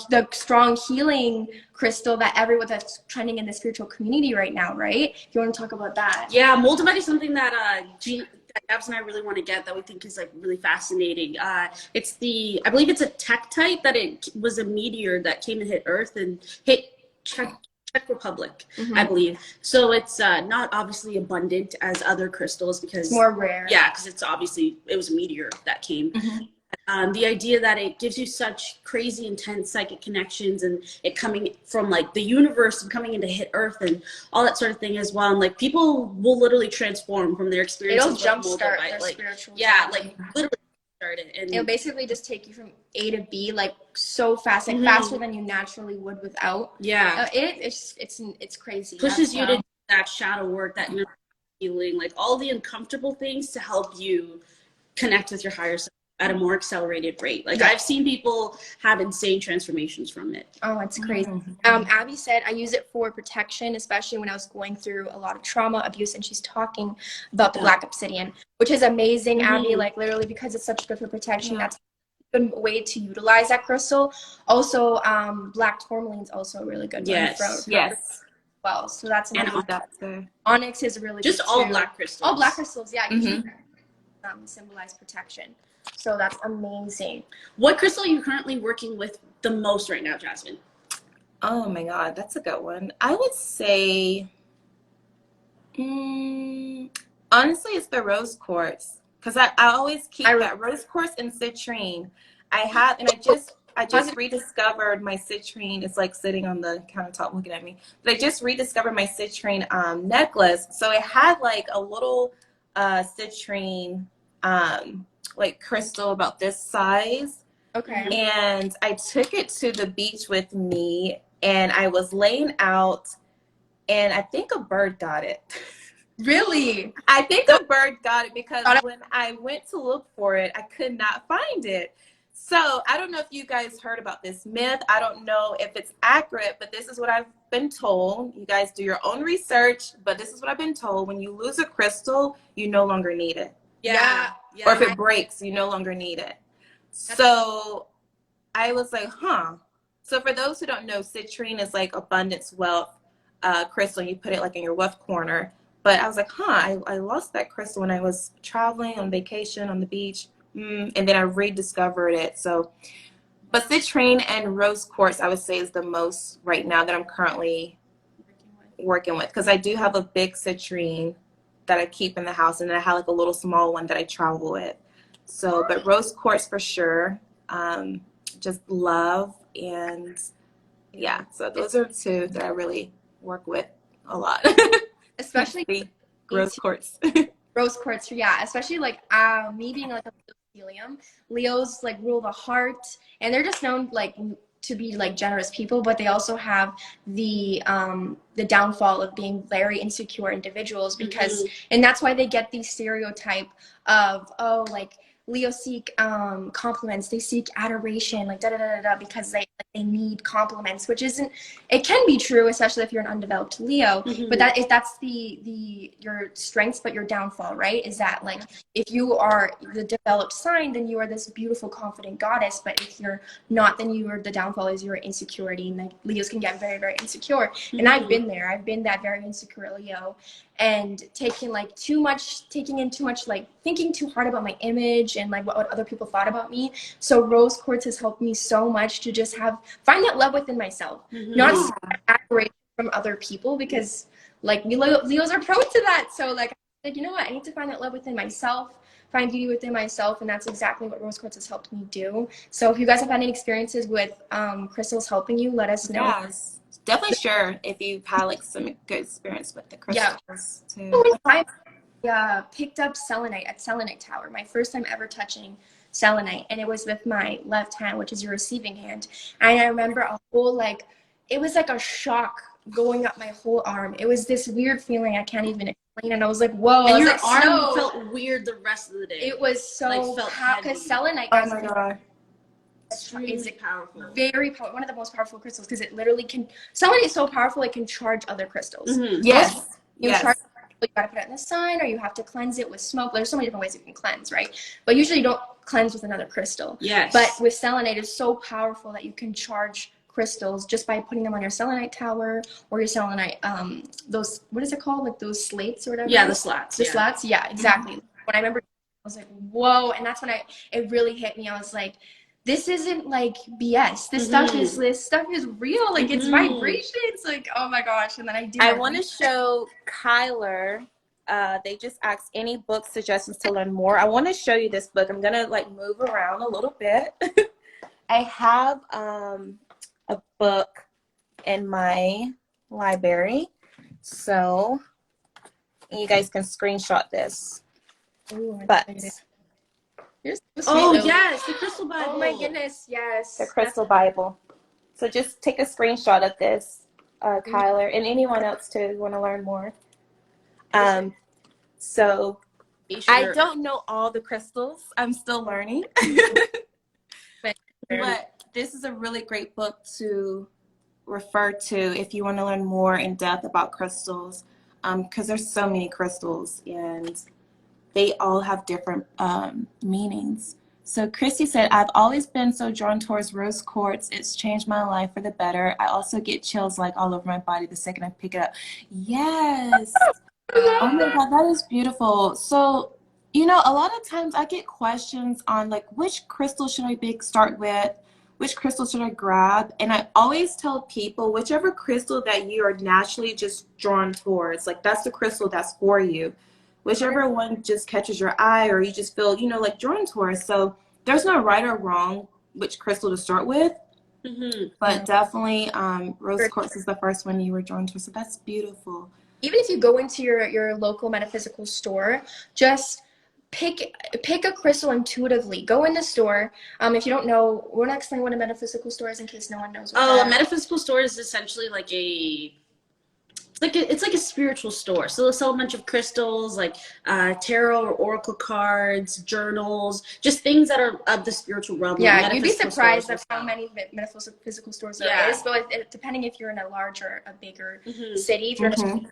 the strong healing crystal that's trending in the spiritual community right now, right? If you want to talk about that. Yeah, Moldavite is something that Gabs and I really want to get, that we think is like really fascinating. I believe it's a tektite, that it was a meteor that came and hit Earth and hit Czech Republic, I believe. So it's not obviously abundant as other crystals because it's more rare. Yeah, because it was a meteor that came. The idea that it gives you such crazy intense psychic connections, and it coming from like the universe and coming in to hit Earth and all that sort of thing as well. And like people will literally transform from their experiences. It'll jumpstart their spiritual like literally start it. And it'll basically just take you from A to B like so fast, like faster than you naturally would without. Yeah. It's crazy. Pushes you to do that shadow work, that inner healing, like all the uncomfortable things to help you connect with your higher self at a more accelerated rate. Like I've seen people have insane transformations from it. Oh, it's crazy. Abby said, I use it for protection, especially when I was going through a lot of trauma, abuse, and she's talking about the black obsidian, which is amazing, Abby, like literally because it's such good for protection. That's a good way to utilize that crystal. Also, black tourmaline is also a really good one. Well, so that's another. Onyx is really just good all too. Black crystals. All black crystals, yeah. Usually symbolize protection. So that's amazing. What crystal are you currently working with the most right now, Jasmine? Oh my God, that's a good one. I would say, honestly, it's the rose quartz, because I always keep that rose quartz and citrine. I just rediscovered my citrine. It's like sitting on the countertop looking at me. But I just rediscovered my citrine necklace. So it had like a little citrine like crystal about this size. Okay. And I took it to the beach with me, and I was laying out, and I think a bird got it. Really? I think a bird got it because Got it. when I went to look for it, I could not find it. So I don't know if you guys heard about this myth. I don't know if it's accurate, but this is what I've been told. You guys do your own research, but this is what I've been told. When you lose a crystal, you no longer need it. Yeah. Or if it breaks, you no longer need it. So I was like, huh. So for those who don't know, citrine is like abundance wealth crystal. You put it like in your wealth corner. But I was like, huh, I lost that crystal when I was traveling on vacation on the beach. And then I rediscovered it. So, but citrine and rose quartz, I would say, is the most right now that I'm currently working with. Because I do have a big citrine that I keep in the house. And then I have like a little small one that I travel with. So, but rose quartz for sure. Just love. And yeah, so those are two that I really work with a lot. Especially rose quartz. rose quartz, yeah. Especially like me being like a helium. Leos like rule the heart, and they're just known like to be like generous people, but they also have the downfall of being very insecure individuals because and that's why they get the stereotype of, oh, like Leo seek compliments, they seek adoration, like da da da da, because they need compliments, which isn't. It can be true, especially if you're an undeveloped Leo. But that's the your strengths, but your downfall, right? Is that like if you are the developed sign, then you are this beautiful, confident goddess. But if you're not, then you are the downfall is your insecurity, and like Leos can get very, very insecure. And I've been there. I've been that very insecure Leo. And taking in too much, like thinking too hard about my image and like what other people thought about me. So rose quartz has helped me so much to just find that love within myself, not adoration from other people, because like Leos are prone to that. So like you know what, I need to find that love within myself, find beauty within myself, and that's exactly what rose quartz has helped me do. So if you guys have had any experiences with crystals helping you, let us know. Yes. Definitely sure if you've had like some good experience with the crystals too. I picked up selenite at Selenite Tower, my first time ever touching selenite, and it was with my left hand, which is your receiving hand. And I remember a whole it was like a shock going up my whole arm. It was this weird feeling I can't even explain, and I was like, whoa. And your arm felt weird the rest of the day. It was so because selenite, oh my god, extremely powerful, very powerful, one of the most powerful crystals, because it literally can. Selenite is so powerful it can charge other crystals. Yes. You gotta put it in the sun, or you have to cleanse it with smoke. There's so many different ways you can cleanse, right? But usually you don't cleanse with another crystal. Yes. But with selenite, it's so powerful that you can charge crystals just by putting them on your selenite tower or your selenite those, what is it called, like those slates or whatever. Yeah, the slats. Slats, yeah, exactly. When I remember, I was like, whoa. And that's when it really hit me. I was like, this isn't like BS. This stuff is real. Like it's vibrations. Like, oh my gosh. And then I want to show Kyler. They just asked any book suggestions to learn more. I want to show you this book. I'm gonna like move around a little bit. I have a book in my library, so you guys can screenshot this. Ooh, but oh yes, the crystal Bible. Oh my goodness, yes. The crystal Bible. So just take a screenshot of this, Kyler, and anyone else too who want to learn more. So I don't know all the crystals. I'm still learning. But this is a really great book to refer to if you want to learn more in depth about crystals, because there's so many crystals and they all have different meanings. So Christy said, I've always been so drawn towards rose quartz. It's changed my life for the better. I also get chills like all over my body the second I pick it up. Yes. Oh my God, that is beautiful. So, you know, a lot of times I get questions on like, which crystal should I start with? Which crystal should I grab? And I always tell people, whichever crystal that you are naturally just drawn towards, like that's the crystal that's for you. Whichever one just catches your eye or you just feel, you know, like drawn towards. So there's no right or wrong which crystal to start with. But definitely rose quartz is the first one you were drawn to. So that's beautiful. Even if you go into your local metaphysical store, just pick a crystal intuitively. Go in the store. If you don't know, we're not explaining what a metaphysical store is in case no one knows what a metaphysical store is essentially like it's like a spiritual store. So they'll sell a bunch of crystals, like tarot or oracle cards, journals, just things that are of the spiritual realm. Yeah, like you'd be surprised at how many metaphysical stores there is. But depending if you're in a larger, a bigger city, if you're not.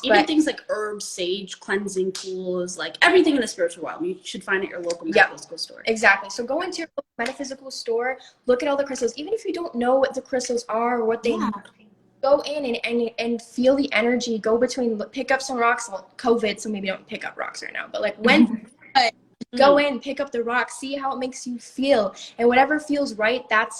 Even But things like herbs, sage, cleansing tools, like everything in the spiritual realm, you should find at your local metaphysical store. Exactly. So go into your local metaphysical store, look at all the crystals. Even if you don't know what the crystals are or what they go in and feel the energy, go between, pick up some rocks. Well, COVID, so maybe don't pick up rocks right now, but like when go in, pick up the rocks, see how it makes you feel, and whatever feels right, that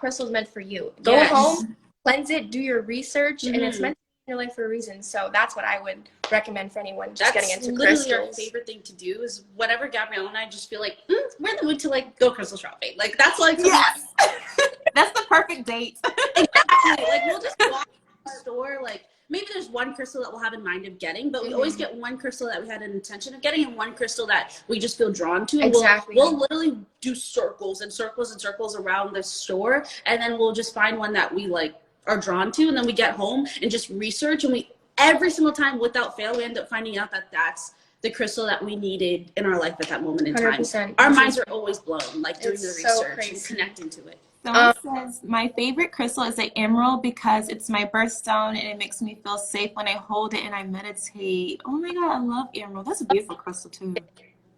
crystal's meant for you. Go home, cleanse it, do your research, and it's meant in your life for a reason. So that's what I would recommend for anyone just getting into crystals. Literally our favorite thing to do is whenever Gabrielle and I just feel like we're in the mood to like go crystal shopping. Like that's like that's the perfect date. Exactly. Like we'll just walk to the store, like maybe there's one crystal that we'll have in mind of getting, but we always get one crystal that we had an intention of getting and one crystal that we just feel drawn to. And we'll literally do circles and circles and circles around the store, and then we'll just find one that we like are drawn to, and then we get home and just research, and every single time without fail we end up finding out that that's the crystal that we needed in our life at that moment in time. 100%. Our minds are always blown, like doing the research and connecting to it. Someone says, my favorite crystal is the emerald because it's my birthstone and it makes me feel safe when I hold it and I meditate. Oh my God, I love emerald. That's a beautiful crystal too.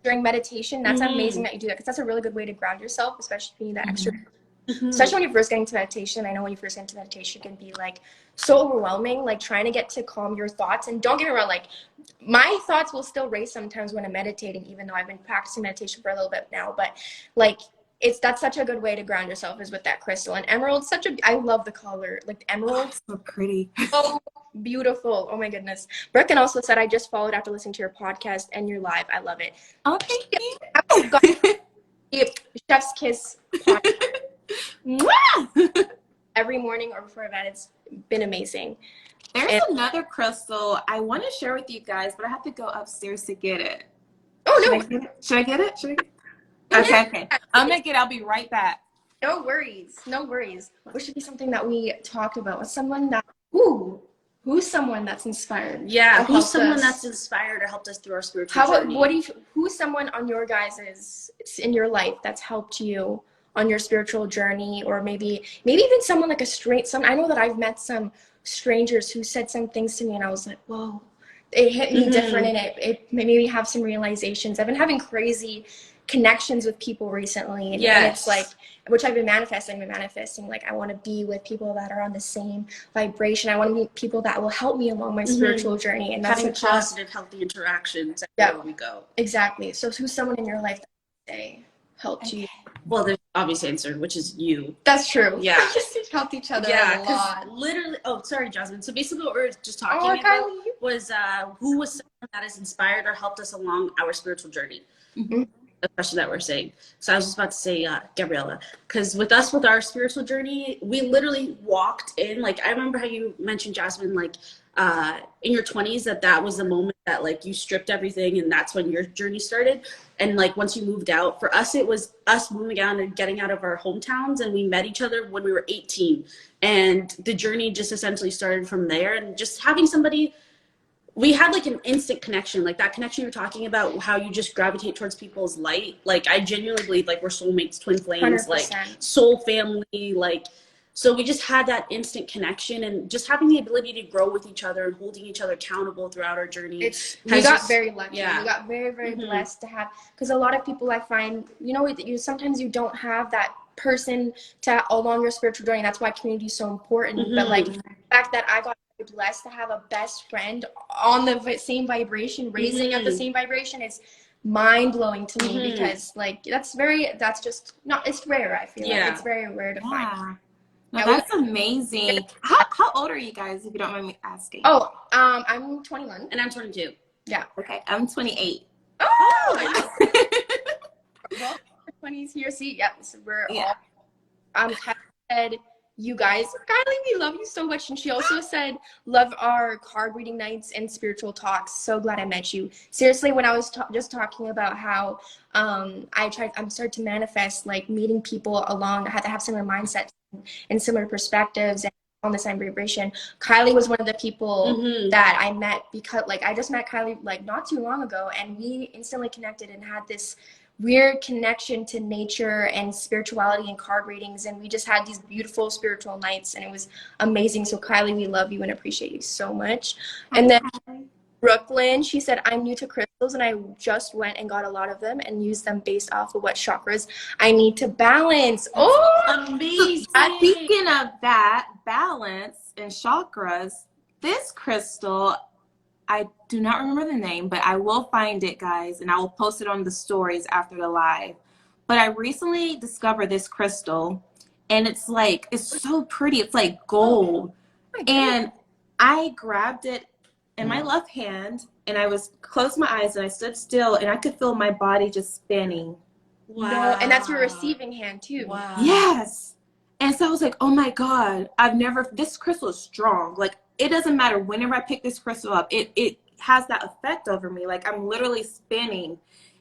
During meditation, that's amazing that you do that, because that's a really good way to ground yourself, especially if you need that extra. Especially when you're first getting to meditation. I know when you first get into meditation, it can be like so overwhelming, like trying to get to calm your thoughts. And don't get me wrong, like my thoughts will still race sometimes when I'm meditating, even though I've been practicing meditation for a little bit now. But like that's such a good way to ground yourself is with that crystal. And emerald, I love the color, like emerald. So pretty. So beautiful. Oh my goodness. Brecken also said, I just followed after listening to your podcast and your live. I love it. Oh, thank you. Chef's kiss every morning or before bed. It's been amazing. There's another crystal I want to share with you guys, but I have to go upstairs to get it. Oh, no. Should I get it? Okay. I'm gonna get it. I'll be right back. No worries. What should be something that we talked about with someone that who's someone that's inspired? Yeah, who's someone that's inspired or helped us through our spiritual journey? Who's someone on your guys's in your life that's helped you on your spiritual journey, or maybe even someone like I know that I've met some strangers who said some things to me and I was like, whoa, it hit me different, and it made me have some realizations. I've been having crazy connections with people recently, and it's like, which I've been manifesting like I want to be with people that are on the same vibration. I want to meet people that will help me along my spiritual journey, and that's having positive, healthy interactions everywhere we go. Exactly. So who's someone in your life that helped you? Well, there's the obvious answer, which is you. That's true. Yeah. We just helped each other a lot. Literally, sorry, Jasmine. So basically what we were just talking about was who was someone that has inspired or helped us along our spiritual journey. The question that we're saying. So I was just about to say Gabriella, because with our spiritual journey, we literally walked in, like I remember how you mentioned, Jasmine, like in your 20s that was the moment that like you stripped everything, and that's when your journey started. And like once you moved out, for us it was us moving out and getting out of our hometowns, and we met each other when we were 18, and the journey just essentially started from there. And just having somebody, we had like an instant connection, like that connection you're talking about, how you just gravitate towards people's light. Like I genuinely believe like we're soulmates, twin flames, 100%. Like soul family, like, so we just had that instant connection, and just having the ability to grow with each other and holding each other accountable throughout our journey. We got very lucky. Yeah. We got very, very blessed to have, because a lot of people I find, sometimes you don't have that person to along your spiritual journey. That's why community is so important. But like the fact that I got blessed to have a best friend on the same vibration, raising at the same vibration, is mind-blowing to me, because like it's rare. I feel like it's very rare to find. No, that's amazing. How old are you guys, if you don't mind me asking? I'm 21 and I'm 22. Yeah. Okay, I'm 28. Oh, well, 20s here. See, so we're all. Said, you guys, Kylie, we love you so much. And she also said, love our card reading nights and spiritual talks. So glad I met you. Seriously, when I was just talking about how I'm starting to manifest, like meeting people along, I had to have similar mindsets and similar perspectives. And on the same vibration. Kylie was one of the people Mm-hmm. that I met because like I just met Kylie like not too long ago, and we instantly connected and had this weird connection to nature and spirituality and card readings, and we just had these beautiful spiritual nights, and it was amazing. So Kylie, we love you and appreciate you so much. And then Brooklyn, she said, I'm new to crystals and I just went and got a lot of them and used them based off of what chakras I need to balance. Oh, Amazing. Speaking of that, balance and chakras, this crystal, I do not remember the name, but I will find it, guys, and I will post it on the stories after the live. But I recently discovered this crystal, and it's like, it's so pretty. It's like gold. And I grabbed it in my left hand, and I was closed my eyes, and I stood still, and I could feel my body just spinning. wow. No, and that's your receiving hand too. Wow. Yes. And so I was like, oh my God, this crystal is strong. Like, it doesn't matter whenever I pick this crystal up, it has that effect over me. Like, I'm literally spinning.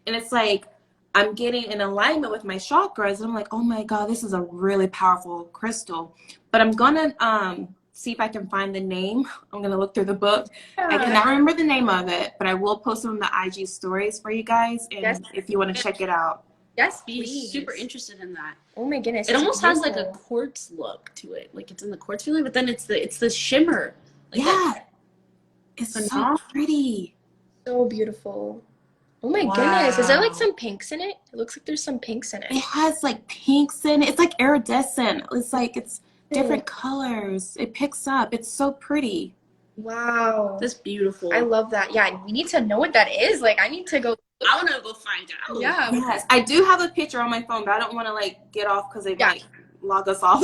And it's like, I'm getting in alignment with my chakras. And I'm like, oh my God, this is a really powerful crystal. But I'm going to see if I can find the name. I'm going to look through the book. I cannot remember the name of it, but I will post it on the IG stories for you guys. And if you want to check it out. Yes, Be please. super interested in that. Oh my goodness. It almost has like a quartz look to it. Like it's in the quartz feeling, but then it's the shimmer. Like Yeah. It's so pretty. So beautiful. Oh my goodness. Is there like some pinks in it? It looks like there's some pinks in it. It has like pinks in it. It's like iridescent. It's like it's different colors. It picks up. It's so pretty. Wow. That's beautiful. I love that. Yeah, we need to know what that is. Like I need to go. I want to go find out. Yeah. Yes. I do have a picture on my phone, but I don't want to like get off because they might log us off.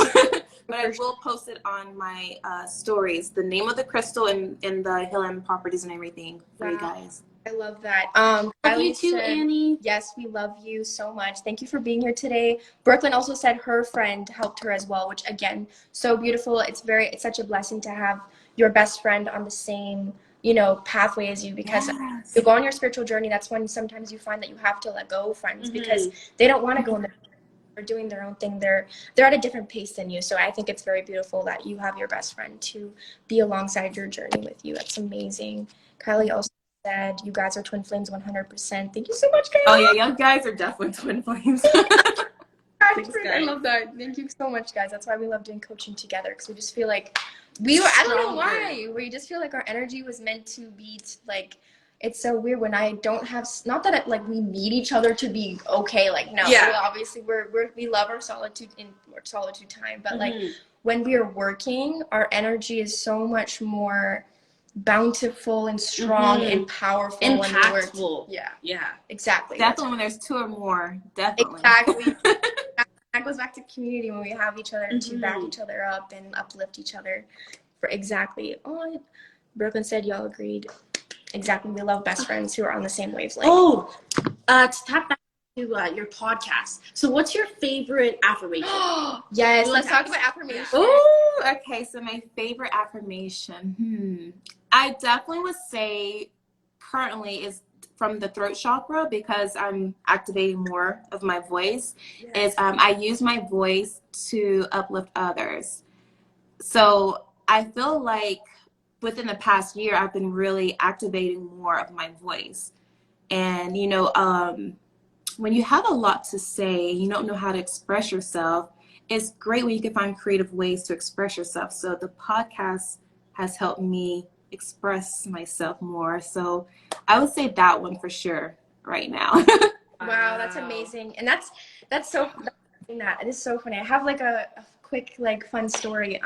But I will post it on my stories. The name of the crystal and the healing properties and everything for you guys. I love that. Love Kylie you too, said, Annie. Yes, we love you so much. Thank you for being here today. Brooklyn also said her friend helped her as well, which again, so beautiful. It's such a blessing to have your best friend on the same, pathway as you, because you go on your spiritual journey. That's when sometimes you find that you have to let go of friends because they don't want to go in they're doing their own thing. They're at a different pace than you. So I think it's very beautiful that you have your best friend to be alongside your journey with you. That's amazing. Kylie also said you guys are twin flames 100%. Thank you so much, Kylie. Oh yeah, you guys are definitely twin flames. I love that. Thank you so much, guys. That's why we love doing coaching together, because we just feel like I don't know why. We just feel like our energy was meant to be like. It's so weird when I don't have, not that it, like we need each other to be okay. Like no, obviously we love our solitude in our solitude time, but like when we are working, our energy is so much more bountiful and strong and powerful. Impactful. Yeah, exactly. Definitely when there's two or more. Definitely. Exactly. That goes back to community when we have each other to back each other up and uplift each other. For exactly. Oh, Brooklyn said y'all agreed. Exactly. We love best friends who are on the same wavelength. Oh, to tap back to your podcast. So what's your favorite affirmation? Yes, let's talk about affirmation. Oh, okay. So my favorite affirmation. I definitely would say currently is from the throat chakra, because I'm activating more of my voice. Is I use my voice to uplift others. So I feel like within the past year, I've been really activating more of my voice. And, when you have a lot to say, you don't know how to express yourself, it's great when you can find creative ways to express yourself. So the podcast has helped me express myself more. So I would say that one for sure right now. Wow, that's amazing. And that's so that it is so funny. I have like a quick fun story.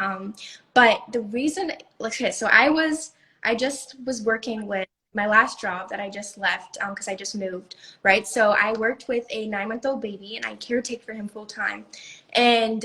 But the reason, okay, so I just was working with my last job that I just left because I just moved, right? So I worked with a 9-month-old baby and I caretake for him full time. And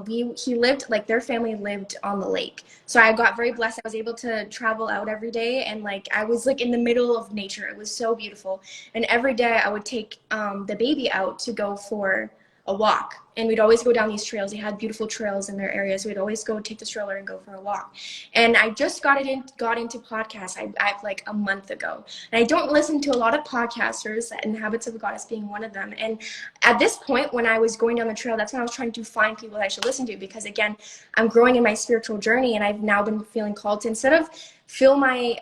he lived, their family lived on the lake. So I got very blessed. I was able to travel out every day, and I was in the middle of nature. It was so beautiful. And every day I would take the baby out to go for a walk, and we'd always go down these trails. They had beautiful trails in their area, so we'd always go take the stroller and go for a walk. And I just got into podcasts I've like a month ago, and I don't listen to a lot of podcasters, and Habits of a Goddess being one of them. And at this point, when I was going down the trail, that's when I was trying to find people that I should listen to, because again, I'm growing in my spiritual journey, and I've now been feeling called to, instead of fill my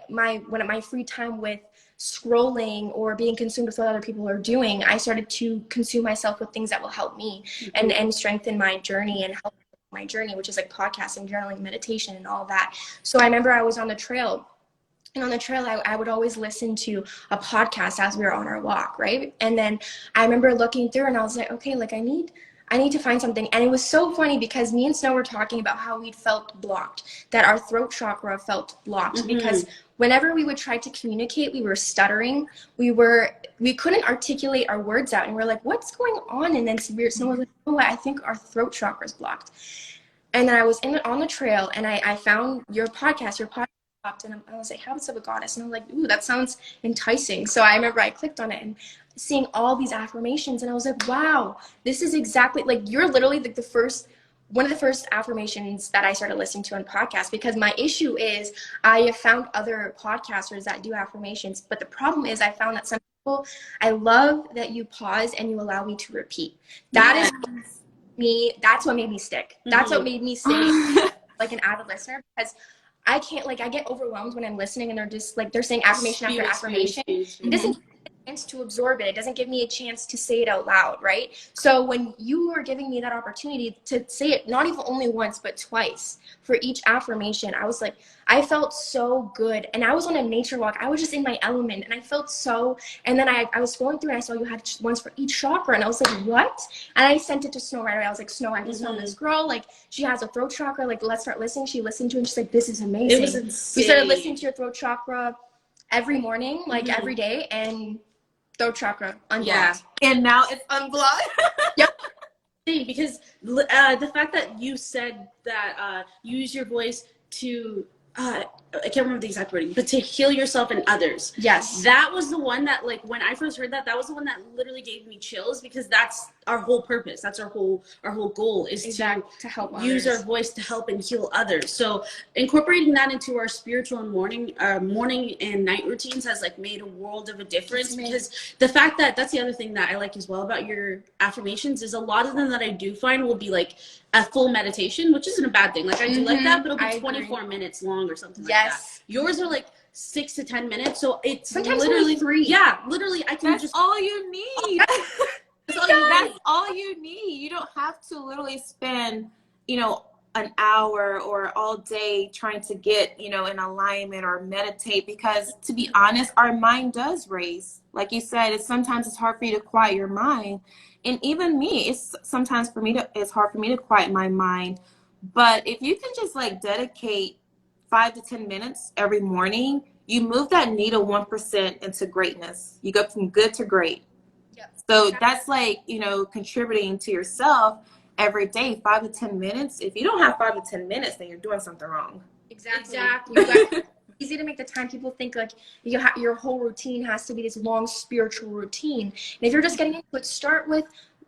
free time with scrolling or being consumed with what other people are doing, I started to consume myself with things that will help me and strengthen my journey and help my journey, which is like podcasting, journaling, meditation, and all that. So I remember I was on the trail, and on the trail, I would always listen to a podcast as we were on our walk, right? And then I remember looking through, and I was like, okay, like I need to find something. And it was so funny because me and Snow were talking about how we felt blocked, that our throat chakra felt blocked, because whenever we would try to communicate, we were stuttering. We couldn't articulate our words out, and we're like, what's going on? And then Snow was like, oh, I think our throat chakra is blocked. And then I was on the trail, and I found your podcast popped, and I was like, Habits of a Goddess. And I was like, ooh, that sounds enticing. So I remember I clicked on it and seeing all these affirmations, and I was like, wow, this is exactly, like, you're literally like one of the first affirmations that I started listening to on podcasts, because my issue is I have found other podcasters that do affirmations, but the problem is I found that some people, I love that you pause and you allow me to repeat. That is me. That's what made me stick. That's what made me stay like an avid listener, because I can't, like, I get overwhelmed when I'm listening and they're just like, they're saying affirmation after affirmation. It doesn't give me a chance to absorb it. It doesn't give me a chance to say it out loud, right? So when you were giving me that opportunity to say it, not even only once, but twice for each affirmation, I was like, I felt so good. And I was on a nature walk. I was just in my element, and I felt so, and then I was scrolling through and I saw you had ones for each chakra, and I was like, what? And I sent it to Snow right away. I was like, Snow, I just found this girl, like, she has a throat chakra, like, let's start listening. She listened to it, and she's like, this is amazing. It was insane. We started listening to your throat chakra every morning, like every day, and throat chakra unblocked. Yeah. And now it's unblocked. Yep. Because the fact that you said that you use your voice to I can't remember the exact wording, but to heal yourself and others. Yes. That was the one that, like, when I first heard that was the one that literally gave me chills, because that's our whole purpose. That's our whole goal, is to help use others. our voice to help and heal others. So incorporating that into our spiritual and morning and night routines has, like, made a world of a difference, because the fact that that's the other thing that I like as well about your affirmations is a lot of them that I do find will be like a full meditation, which isn't a bad thing. Like, I do like that, but it'll be 24 minutes long or something like that. Yours are like 6 to 10 minutes, so it's sometimes literally 3. Yeah, literally, I can That's just. all you need. That's all you need. You don't have to literally spend, an hour or all day trying to get, in alignment or meditate, because to be honest, our mind does race. Like you said, sometimes it's hard for you to quiet your mind. And even me, it's hard for me to quiet my mind. But if you can just, like, dedicate 5 to 10 minutes every morning, you move that needle 1% into greatness. You go from good to great. Yep. So that's like, contributing to yourself every day, 5 to 10 minutes. If you don't have 5 to 10 minutes, then you're doing something wrong. Exactly. Easy to make the time. People think, like, your whole routine has to be this long spiritual routine. And if you're just getting into it, start with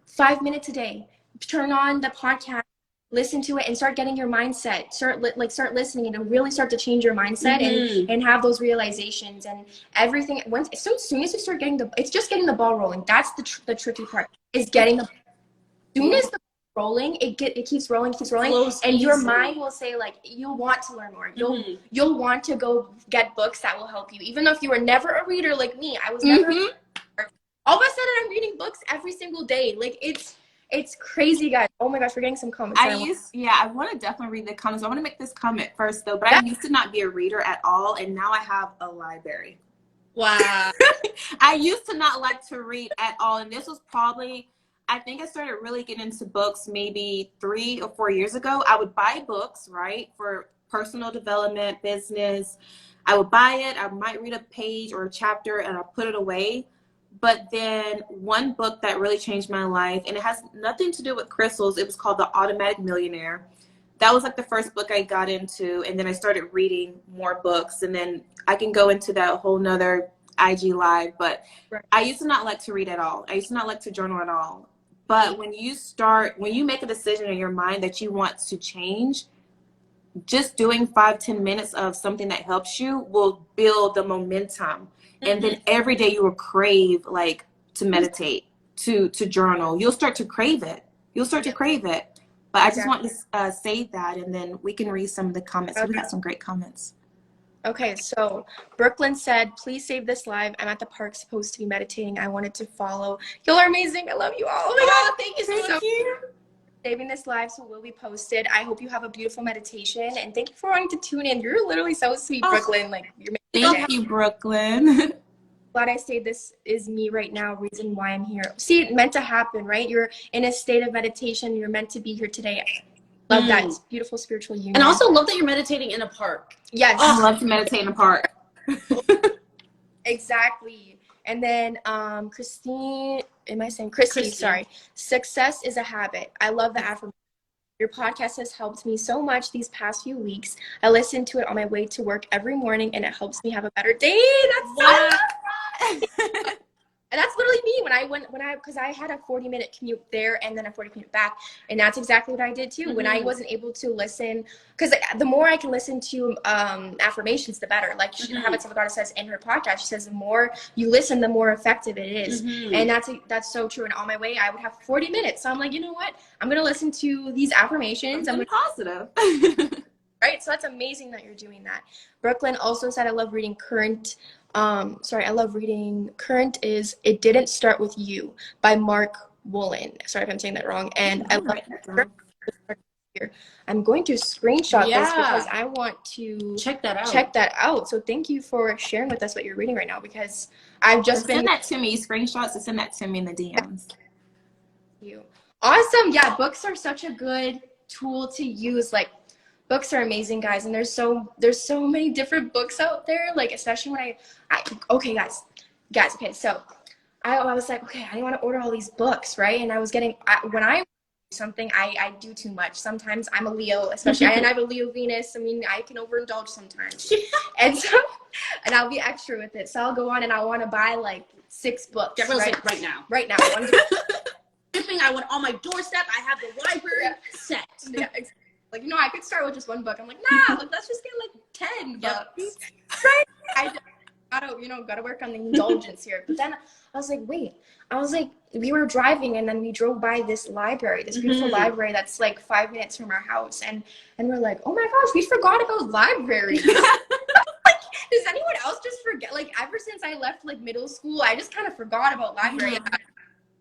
5 minutes a day. Turn on the podcast, listen to it, and start getting your mindset. Start listening, and really start to change your mindset and have those realizations and everything. As soon as you start it's just getting the ball rolling. That's the tricky part, is getting as soon as the rolling, it keeps rolling, and your mind will say, like, you'll want to learn more. You'll want to go get books that will help you, even though if you were never a reader like me. I was never. All of a sudden, I'm reading books every single day. Like, it's crazy, guys. Oh my gosh, we're getting some comments. I want to definitely read the comments. I want to make this comment first, though. But I used to not be a reader at all, and now I have a library. Wow. I used to not like to read at all, and this was probably, I think I started really getting into books maybe 3 or 4 years ago. I would buy books, right, for personal development, business. I would buy it. I might read a page or a chapter, and I'll put it away. But then one book that really changed my life, and it has nothing to do with crystals, it was called The Automatic Millionaire. That was like the first book I got into, and then I started reading more books, and then I can go into that whole nother IG live. But I used to not like to read at all. I used to not like to journal at all. But when you make a decision in your mind that you want to change, just doing 5-10 minutes of something that helps you will build the momentum. And then every day you will crave, like, to meditate, to journal. You'll start to crave it. But I just want to say that, and then we can read some of the comments. We got some great comments. Okay, so Brooklyn said, please save this live. I'm at the park supposed to be meditating. I wanted to follow. Y'all are amazing. I love you all. Oh my God. Thank you so much. Saving this live so it will be posted. I hope you have a beautiful meditation, and thank you for wanting to tune in. You're literally so sweet, Brooklyn. Like, you're thank you, Brooklyn. Glad I say this is me right now, reason why I'm here. See, it meant to happen, right? You're in a state of meditation. You're meant to be here today. Love that. It's beautiful spiritual union. And also love that you're meditating in a park. Yes. I love to meditate in a park. Exactly. And then Christine, sorry. Success is a habit. I love the affirmation. Your podcast has helped me so much these past few weeks. I listen to it on my way to work every morning, and it helps me have a better day. And that's literally me because I had a 40-minute commute there and then a 40-minute back, and that's exactly what I did too. When I wasn't able to listen, because the more I can listen to affirmations, the better. Like Habits of a Goddess says in her podcast, she says the more you listen, the more effective it is, and that's so true. And on my way, I would have 40 minutes, so I'm like, you know what? I'm gonna listen to these affirmations. I'm positive. Right, so that's amazing that you're doing that. Brooklyn also said, I love reading Current. I love reading Current is It Didn't Start With You by Mark Woolen. Sorry if I'm saying that wrong. And I love here. I'm going to screenshot this because I want to check that out. So thank you for sharing with us what you're reading right now, because I've just send that to me, screenshots, and send that to me in the DMs. Awesome. Yeah, books are such a good tool to use. Like, books are amazing, guys, and there's so many different books out there. Like, especially when okay, so I was like, okay, I didn't want to order all these books, right? And I was getting when I do something, I do too much. Sometimes I'm a Leo, especially, and I have a Leo Venus. I mean, I can overindulge sometimes, and I'll be extra with it. So I'll go on and I want to buy like 6 books. Get real sick right now. Right now, I want to shipping. I want on my doorstep. I have the library set. Yeah, exactly. Like, I could start with just 1 book. I'm like, nah, let's just get like 10 books. Right? I gotta work on the indulgence here. But then I was like, we were driving and then we drove by this library, this beautiful library that's like 5 minutes from our house. And we're like, oh my gosh, we forgot about libraries. Like, does anyone else just forget? Like, ever since I left like middle school, I just kind of forgot about library.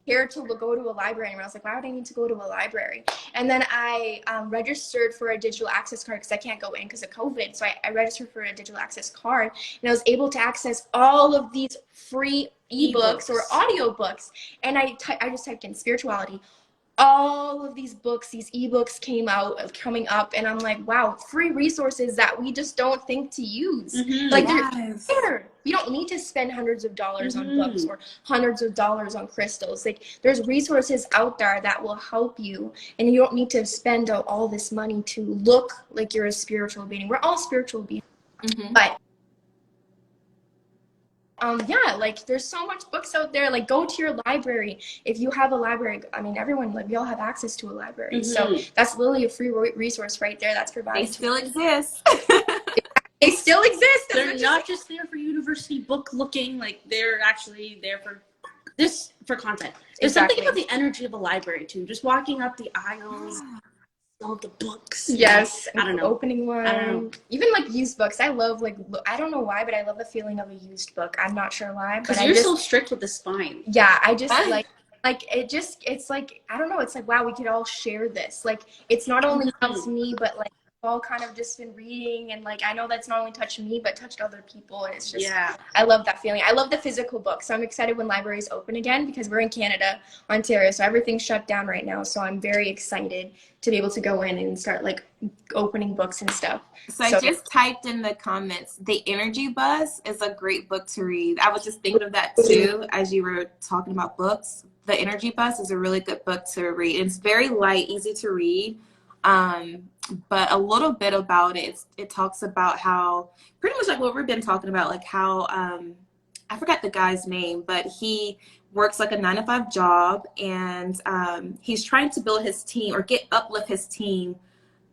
Here to go to a library, and I was like, why would I need to go to a library? And then I registered for a digital access card because I can't go in because of COVID. So I registered for a digital access card, and I was able to access all of these free ebooks or audiobooks. And I just typed in spirituality. All of these books, these ebooks coming up, and I'm like, wow, free resources that we just don't think to use. Like, they're there. We don't need to spend hundreds of dollars on books or hundreds of dollars on crystals. Like, there's resources out there that will help you, and you don't need to spend all this money to look like you're a spiritual being. We're all spiritual beings, but like, there's so much books out there. Like, go to your library. If you have a library, I mean, everyone, like, we all have access to a library. So that's literally a free resource right there that's provided. They still exist. They still exist. They're not just there for university book looking. Like, they're actually there for content. There's something about the energy of a library too. Just walking up the aisles. All of the books. Yes. I don't know. Opening one. I don't know. Even like used books. I love, like, I don't know why, but I love the feeling of a used book. I'm not sure why. Because you're so strict with the spine. Yeah, I just it's like, I don't know. It's like, wow, we could all share this. Like, it's not only helps me, but like, we've all kind of just been reading, and like, I know that's not only touched me, but touched other people. And it's just, I love that feeling. I love the physical book. So I'm excited when libraries open again, because we're in Canada, Ontario. So everything's shut down right now. So I'm very excited to be able to go in and start like opening books and stuff. So I just typed in the comments, The Energy Bus is a great book to read. I was just thinking of that too as you were talking about books. The Energy Bus is a really good book to read. It's very light, easy to read. But a little bit about it talks about how, pretty much like what we've been talking about, like how I forgot the guy's name, but he works like a 9 to 5 job, and he's trying to build his team or uplift his team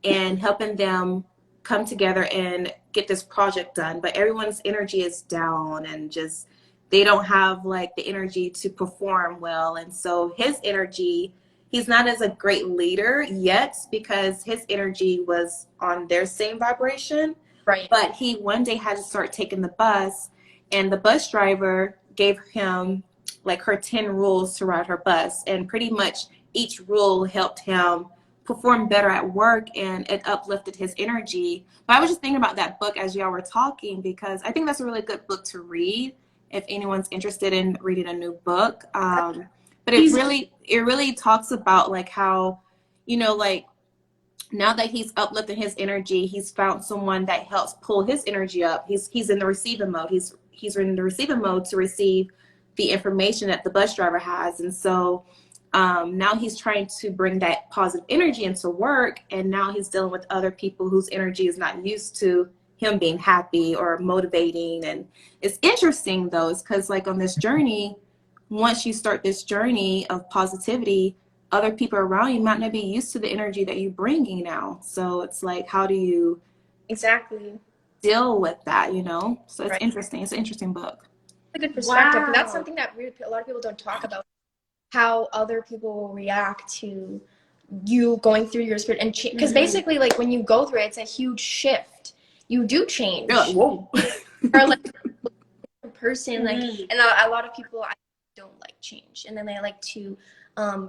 and helping them come together and get this project done. But everyone's energy is down and just they don't have like the energy to perform well. And so his energy, he's not as a great leader yet because his energy was on their same vibration. Right. But he one day had to start taking the bus, and the bus driver gave him like her 10 rules to ride her bus, and pretty much each rule helped him perform better at work, and it uplifted his energy. But I was just thinking about that book as y'all were talking, because I think that's a really good book to read if anyone's interested in reading a new book. But it really talks about like how, you know, like now that he's uplifted his energy, he's found someone that helps pull his energy up. He's in the receiving mode. He's in the receiving mode to receive the information that the bus driver has. And so now he's trying to bring that positive energy into work, and now he's dealing with other people whose energy is not used to him being happy or motivating. And it's interesting though, because like on this journey, once you start this journey of positivity, other people around you might not be used to the energy that you're bringing now. So it's like, how do you exactly deal with that, you know? So it's right. interesting. It's an interesting book. A good perspective. Wow. And that's something that a lot of people don't talk about, how other people will react to you going through your spirit. And because basically, like, when you go through it, it's a huge shift. You do change. You're like, whoa. Or like a person, like, and a lot of people don't like change, and then they like to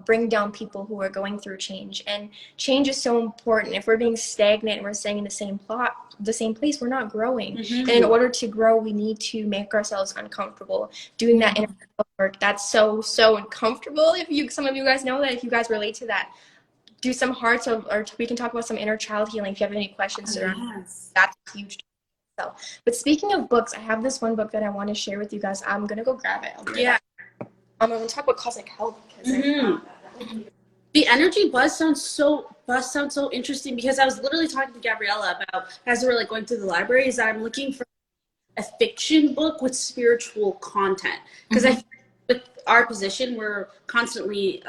bring down people who are going through change. And change is so important. If we're being stagnant and we're staying in the same place, we're not growing. And in order to grow, we need to make ourselves uncomfortable doing that inner work. That's so uncomfortable. Some of you guys know that. If you guys relate to that, do some hearts, or we can talk about some inner child healing if you have any questions. That's huge. So, but speaking of books, I have this one book that I want to share with you guys. I'm gonna go grab it. I'm gonna talk about cosmic health because the energy buzz sounds so interesting, because I was literally talking to Gabriella about, as we were like going through the library, is that I'm looking for a fiction book with spiritual content, because I feel like with our position we're constantly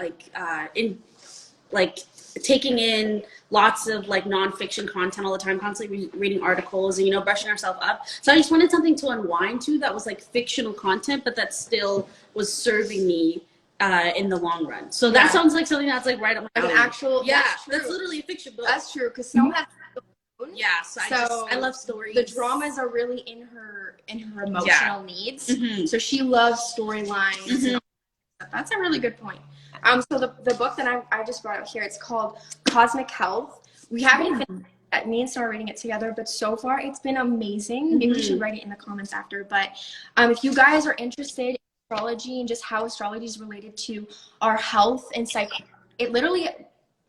taking in lots of like nonfiction content all the time, constantly reading articles and, you know, brushing ourselves up. So I just wanted something to unwind to that was like fictional content, but that still was serving me in the long run. So that sounds like something that's like right up my alley. An actual, that's literally a fiction book. That's true, because Snow has. Yeah, so I love stories. The dramas are really in her emotional needs. So she loves storylines. That's a really good point. So the book that I just brought out here, it's called Cosmic Health. We haven't even me and Star reading it together, but so far it's been amazing. Maybe we should write it in the comments after. But if you guys are interested in astrology and just how astrology is related to our health and it literally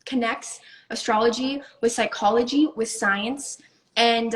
connects astrology with psychology, with science. And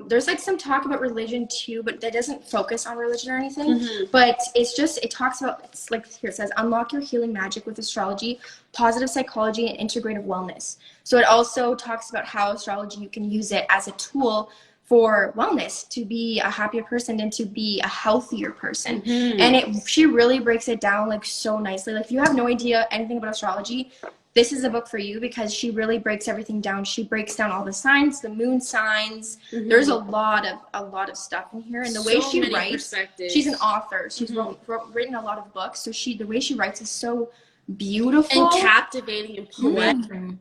there's like some talk about religion too, but that doesn't focus on religion or anything. But it talks about, it's like here it says, unlock your healing magic with astrology, positive psychology, and integrative wellness. So it also talks about how astrology, you can use it as a tool for wellness, to be a happier person and to be a healthier person. And she really breaks it down like so nicely. Like if you have no idea anything about astrology, this is a book for you, because she really breaks everything down. She breaks down all the signs, the moon signs. There's a lot of stuff in here, and the way she writes, she's an author. She's written a lot of books, so the way she writes is so beautiful and captivating and poetic.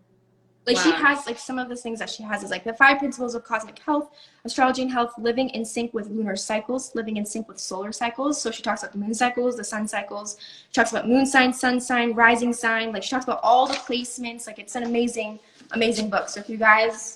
Like she has like some of the things that she has is like the 5 principles of cosmic health, astrology and health, living in sync with lunar cycles, living in sync with solar cycles. So she talks about the moon cycles, the sun cycles. She talks about moon sign, sun sign, rising sign. Like she talks about all the placements. Like it's an amazing book. So if you guys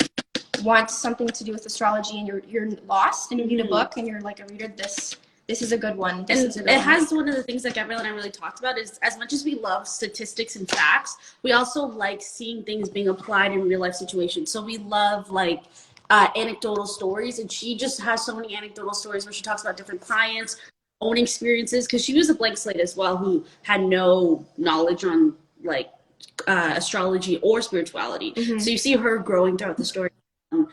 want something to do with astrology and you're lost and you need a book and you're like a reader, this is a good one. It has one of the things that Gabrielle and I really talked about is, as much as we love statistics and facts, we also like seeing things being applied in real life situations. So we love like anecdotal stories, and she just has so many anecdotal stories where she talks about different clients, own experiences, because she was a blank slate as well who had no knowledge on like astrology or spirituality. So you see her growing throughout the story,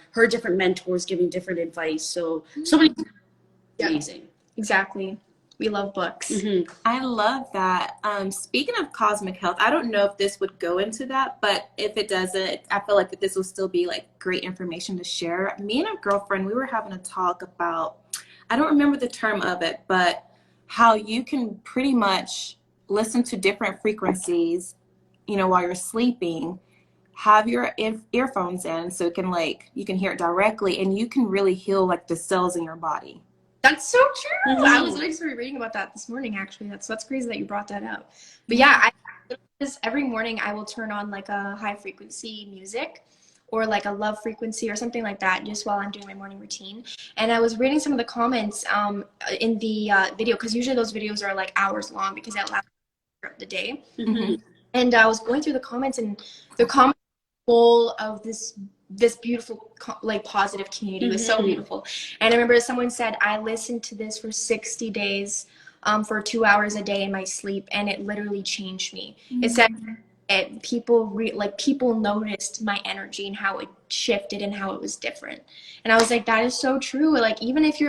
her different mentors giving different advice. So many amazing. Exactly. We love books. I love that. Speaking of cosmic health, I don't know if this would go into that, but if it doesn't, I feel like this will still be like great information to share. Me and a girlfriend, we were having a talk about, I don't remember the term of it, but how you can pretty much listen to different frequencies, you know, while you're sleeping, have your earphones in so it can like, you can hear it directly, and you can really heal like the cells in your body. That's so true. I was literally reading about that this morning, actually. That's crazy that you brought that up. But yeah, every morning I will turn on like a high frequency music or like a love frequency or something like that just while I'm doing my morning routine. And I was reading some of the comments in the video, because usually those videos are like hours long because it lasts throughout the day. And I was going through the comments, and the comments full of this beautiful like positive community. It was so beautiful. And I remember someone said, I listened to this for 60 days for 2 hours a day in my sleep, and it literally changed me. It said people noticed my energy and how it shifted and how it was different. And I was like, that is so true. Like, even if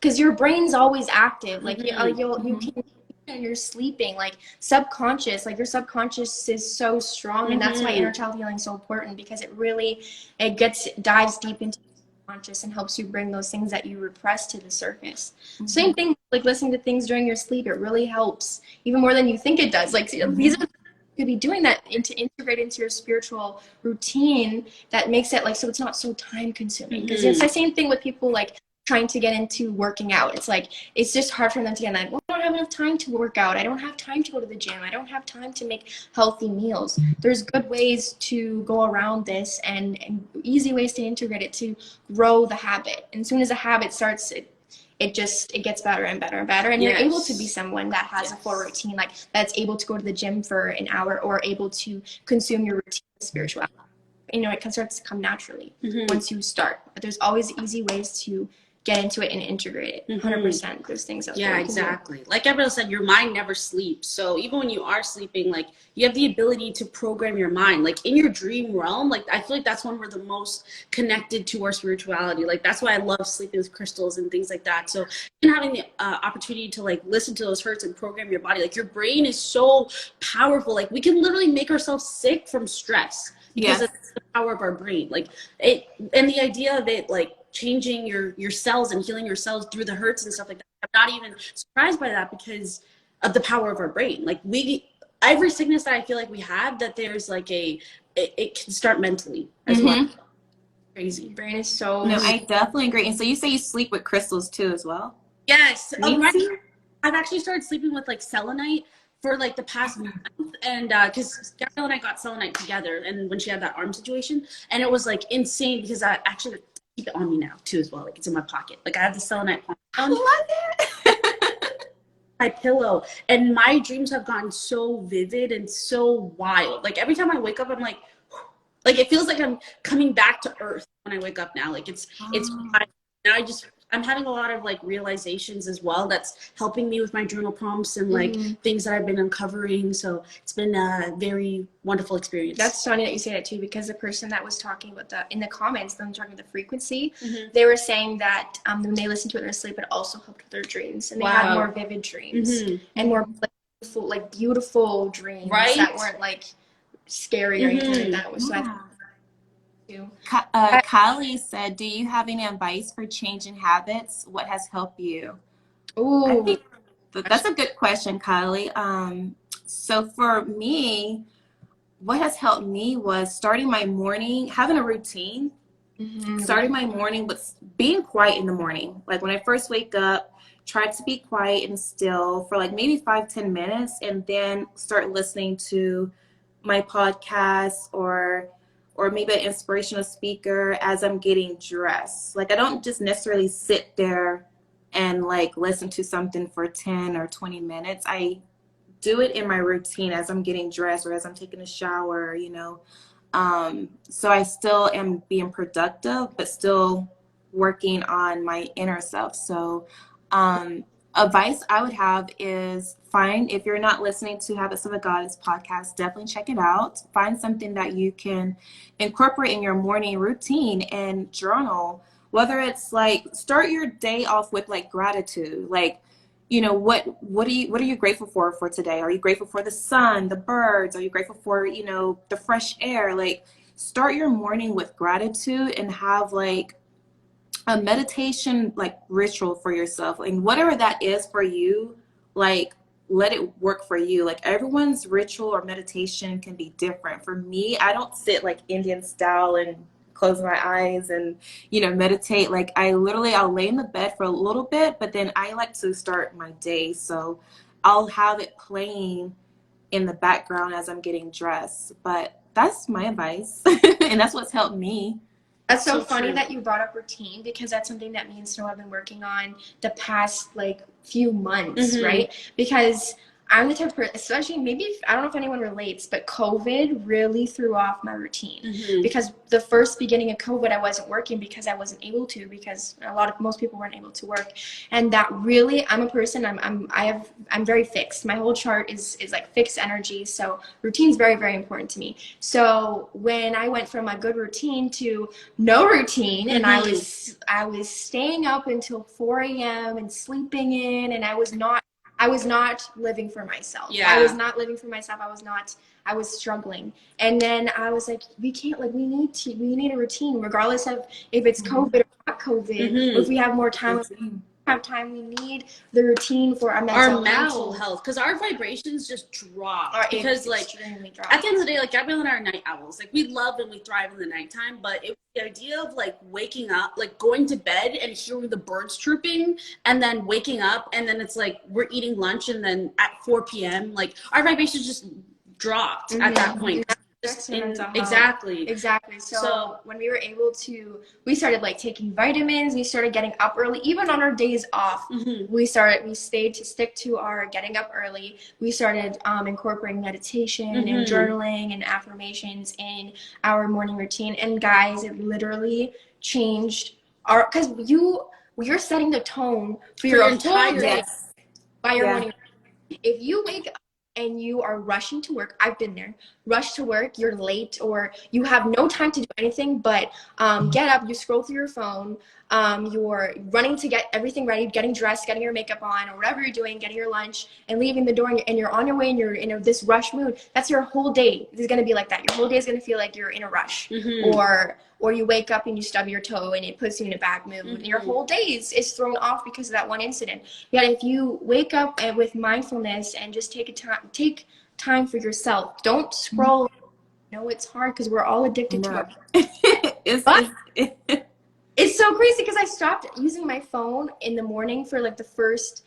because your brain's always active, like you can, and you're sleeping, like subconscious, like your subconscious is so strong. And that's why inner child healing is so important, because it dives deep into your subconscious and helps you bring those things that you repress to the surface. Same thing, like listening to things during your sleep, it really helps even more than you think it does. Like these are could be doing that to integrate into your spiritual routine, that makes it like, so it's not so time consuming. Because it's the same thing with people like trying to get into working out. It's like, it's just hard for them to get like, well, I don't have enough time to work out. I don't have time to go to the gym. I don't have time to make healthy meals. There's good ways to go around this, and easy ways to integrate it to grow the habit. And as soon as a habit starts, it gets better and better and better. And you're able to be someone that has a full routine, like that's able to go to the gym for an hour, or able to consume your routine with spirituality. You know, it can start to come naturally once you start. But there's always easy ways to get into it and integrate it. 100%. Those things. Exactly. Like everyone said, your mind never sleeps. So even when you are sleeping, like you have the ability to program your mind. Like in your dream realm, like I feel like that's when we're the most connected to our spirituality. Like that's why I love sleeping with crystals and things like that. So even having the opportunity to like listen to those hurts and program your body, like your brain is so powerful. Like we can literally make ourselves sick from stress because of the power of our brain. Like it, and the idea of it, like changing your cells and healing your cells through the hurts and stuff like that. I'm not even surprised by that because of the power of our brain. Like every sickness that I feel like we have, that there's like it can start mentally as well. Crazy. Brain is so. No, I definitely agree. And so you say you sleep with crystals too as well? Yes. I've actually started sleeping with like selenite for like the past month, and because Gabrielle and I got selenite together, and when she had that arm situation, and it was like insane because I actually keep it on me now too as well. Like it's in my pocket. Like I have the selenite on. I love it. My pillow, and my dreams have gotten so vivid and so wild. Like every time I wake up, I'm like it feels like I'm coming back to earth when I wake up now. Like it's now I'm having a lot of like realizations as well. That's helping me with my journal prompts and like things that I've been uncovering. So it's been a very wonderful experience. That's funny that you say that too, because the person that was talking about in the comments, them talking about the frequency, they were saying that when they listened to it in their sleep, it also helped with their dreams, and they had more vivid dreams and more beautiful dreams that weren't like scary or anything like that. So Kylie said, do you have any advice for changing habits? What has helped you? Oh, that's a good question, Kylie. So for me, what has helped me was starting my morning, having a routine, starting my morning with being quiet in the morning. Like when I first wake up, try to be quiet and still for like maybe 5-10 minutes, and then start listening to my podcast or maybe an inspirational speaker as I'm getting dressed. Like I don't just necessarily sit there and like listen to something for 10 or 20 minutes. I do it in my routine as I'm getting dressed or as I'm taking a shower, you know. So I still am being productive, but still working on my inner self. So advice I would have is if you're not listening to Habits of a Goddess podcast, definitely check it out. Find something that you can incorporate in your morning routine and journal, whether it's like start your day off with like gratitude. Like you know, what are you grateful for today? Are you grateful for the sun, the birds? Are you grateful for, you know, the fresh air? Like, start your morning with gratitude and have like a meditation like ritual for yourself. And whatever that is for you, like, let it work for you. Like, everyone's ritual or meditation can be different. For me, I don't sit like Indian style and close my eyes and, you know, meditate. Like, I'll lay in the bed for a little bit, but then I like to start my day. So I'll have it playing in the background as I'm getting dressed. But that's my advice. And that's what's helped me. That's so So funny true. that you brought up routine, because that's something that me and Snow have been working on the past like few months, Mhm. right? Because I'm the type of person, especially maybe I don't know if anyone relates, but COVID really threw off my routine. Mhm. Because the first beginning of COVID, I wasn't working because I wasn't able to, because most people weren't able to work, and that really, I'm a person, I'm very fixed. My whole chart is like fixed energy, so routine's very, very important to me. So when I went from a good routine to no routine, and I was staying up until 4 a.m. and sleeping in, and I was not living for myself. Yeah. I was not living for myself. I was struggling. And then I was like, we need a routine, regardless of if it's COVID or not COVID, or if we have more time, we need the routine for our mental health, because our vibrations just drop. Our Because like extremely drop. at the end of the day, like Gabrielle and I are night owls. Like, we love and we thrive in the nighttime, but it was the idea of like waking up, like going to bed and hearing the birds chirping, and then waking up, and then it's like we're eating lunch, and then at 4 p.m. like our vibrations just dropped at that point. Exactly. So when we were able to, we started like taking vitamins, we started getting up early, even on our days off. We stayed to stick to our getting up early. We started incorporating meditation and journaling and affirmations in our morning routine. And guys, it literally changed because you're setting the tone for your entire day by your morning routine. If you wake up and you are rushing to work, I've been there, rush to work, you're late, or you have no time to do anything but get up, you scroll through your phone, you're running to get everything ready, getting dressed, getting your makeup on, or whatever you're doing, getting your lunch, and leaving the door, and you're on your way, and you're in this rush mood. That's your whole day is going to be like that. Your whole day is going to feel like you're in a rush. Or you wake up and you stub your toe and it puts you in a bad mood. And your whole day is thrown off because of that one incident. Yet if you wake up with mindfulness and just take time for yourself, don't scroll. I know it's hard because we're all addicted to it. It's so crazy because I stopped using my phone in the morning for like the first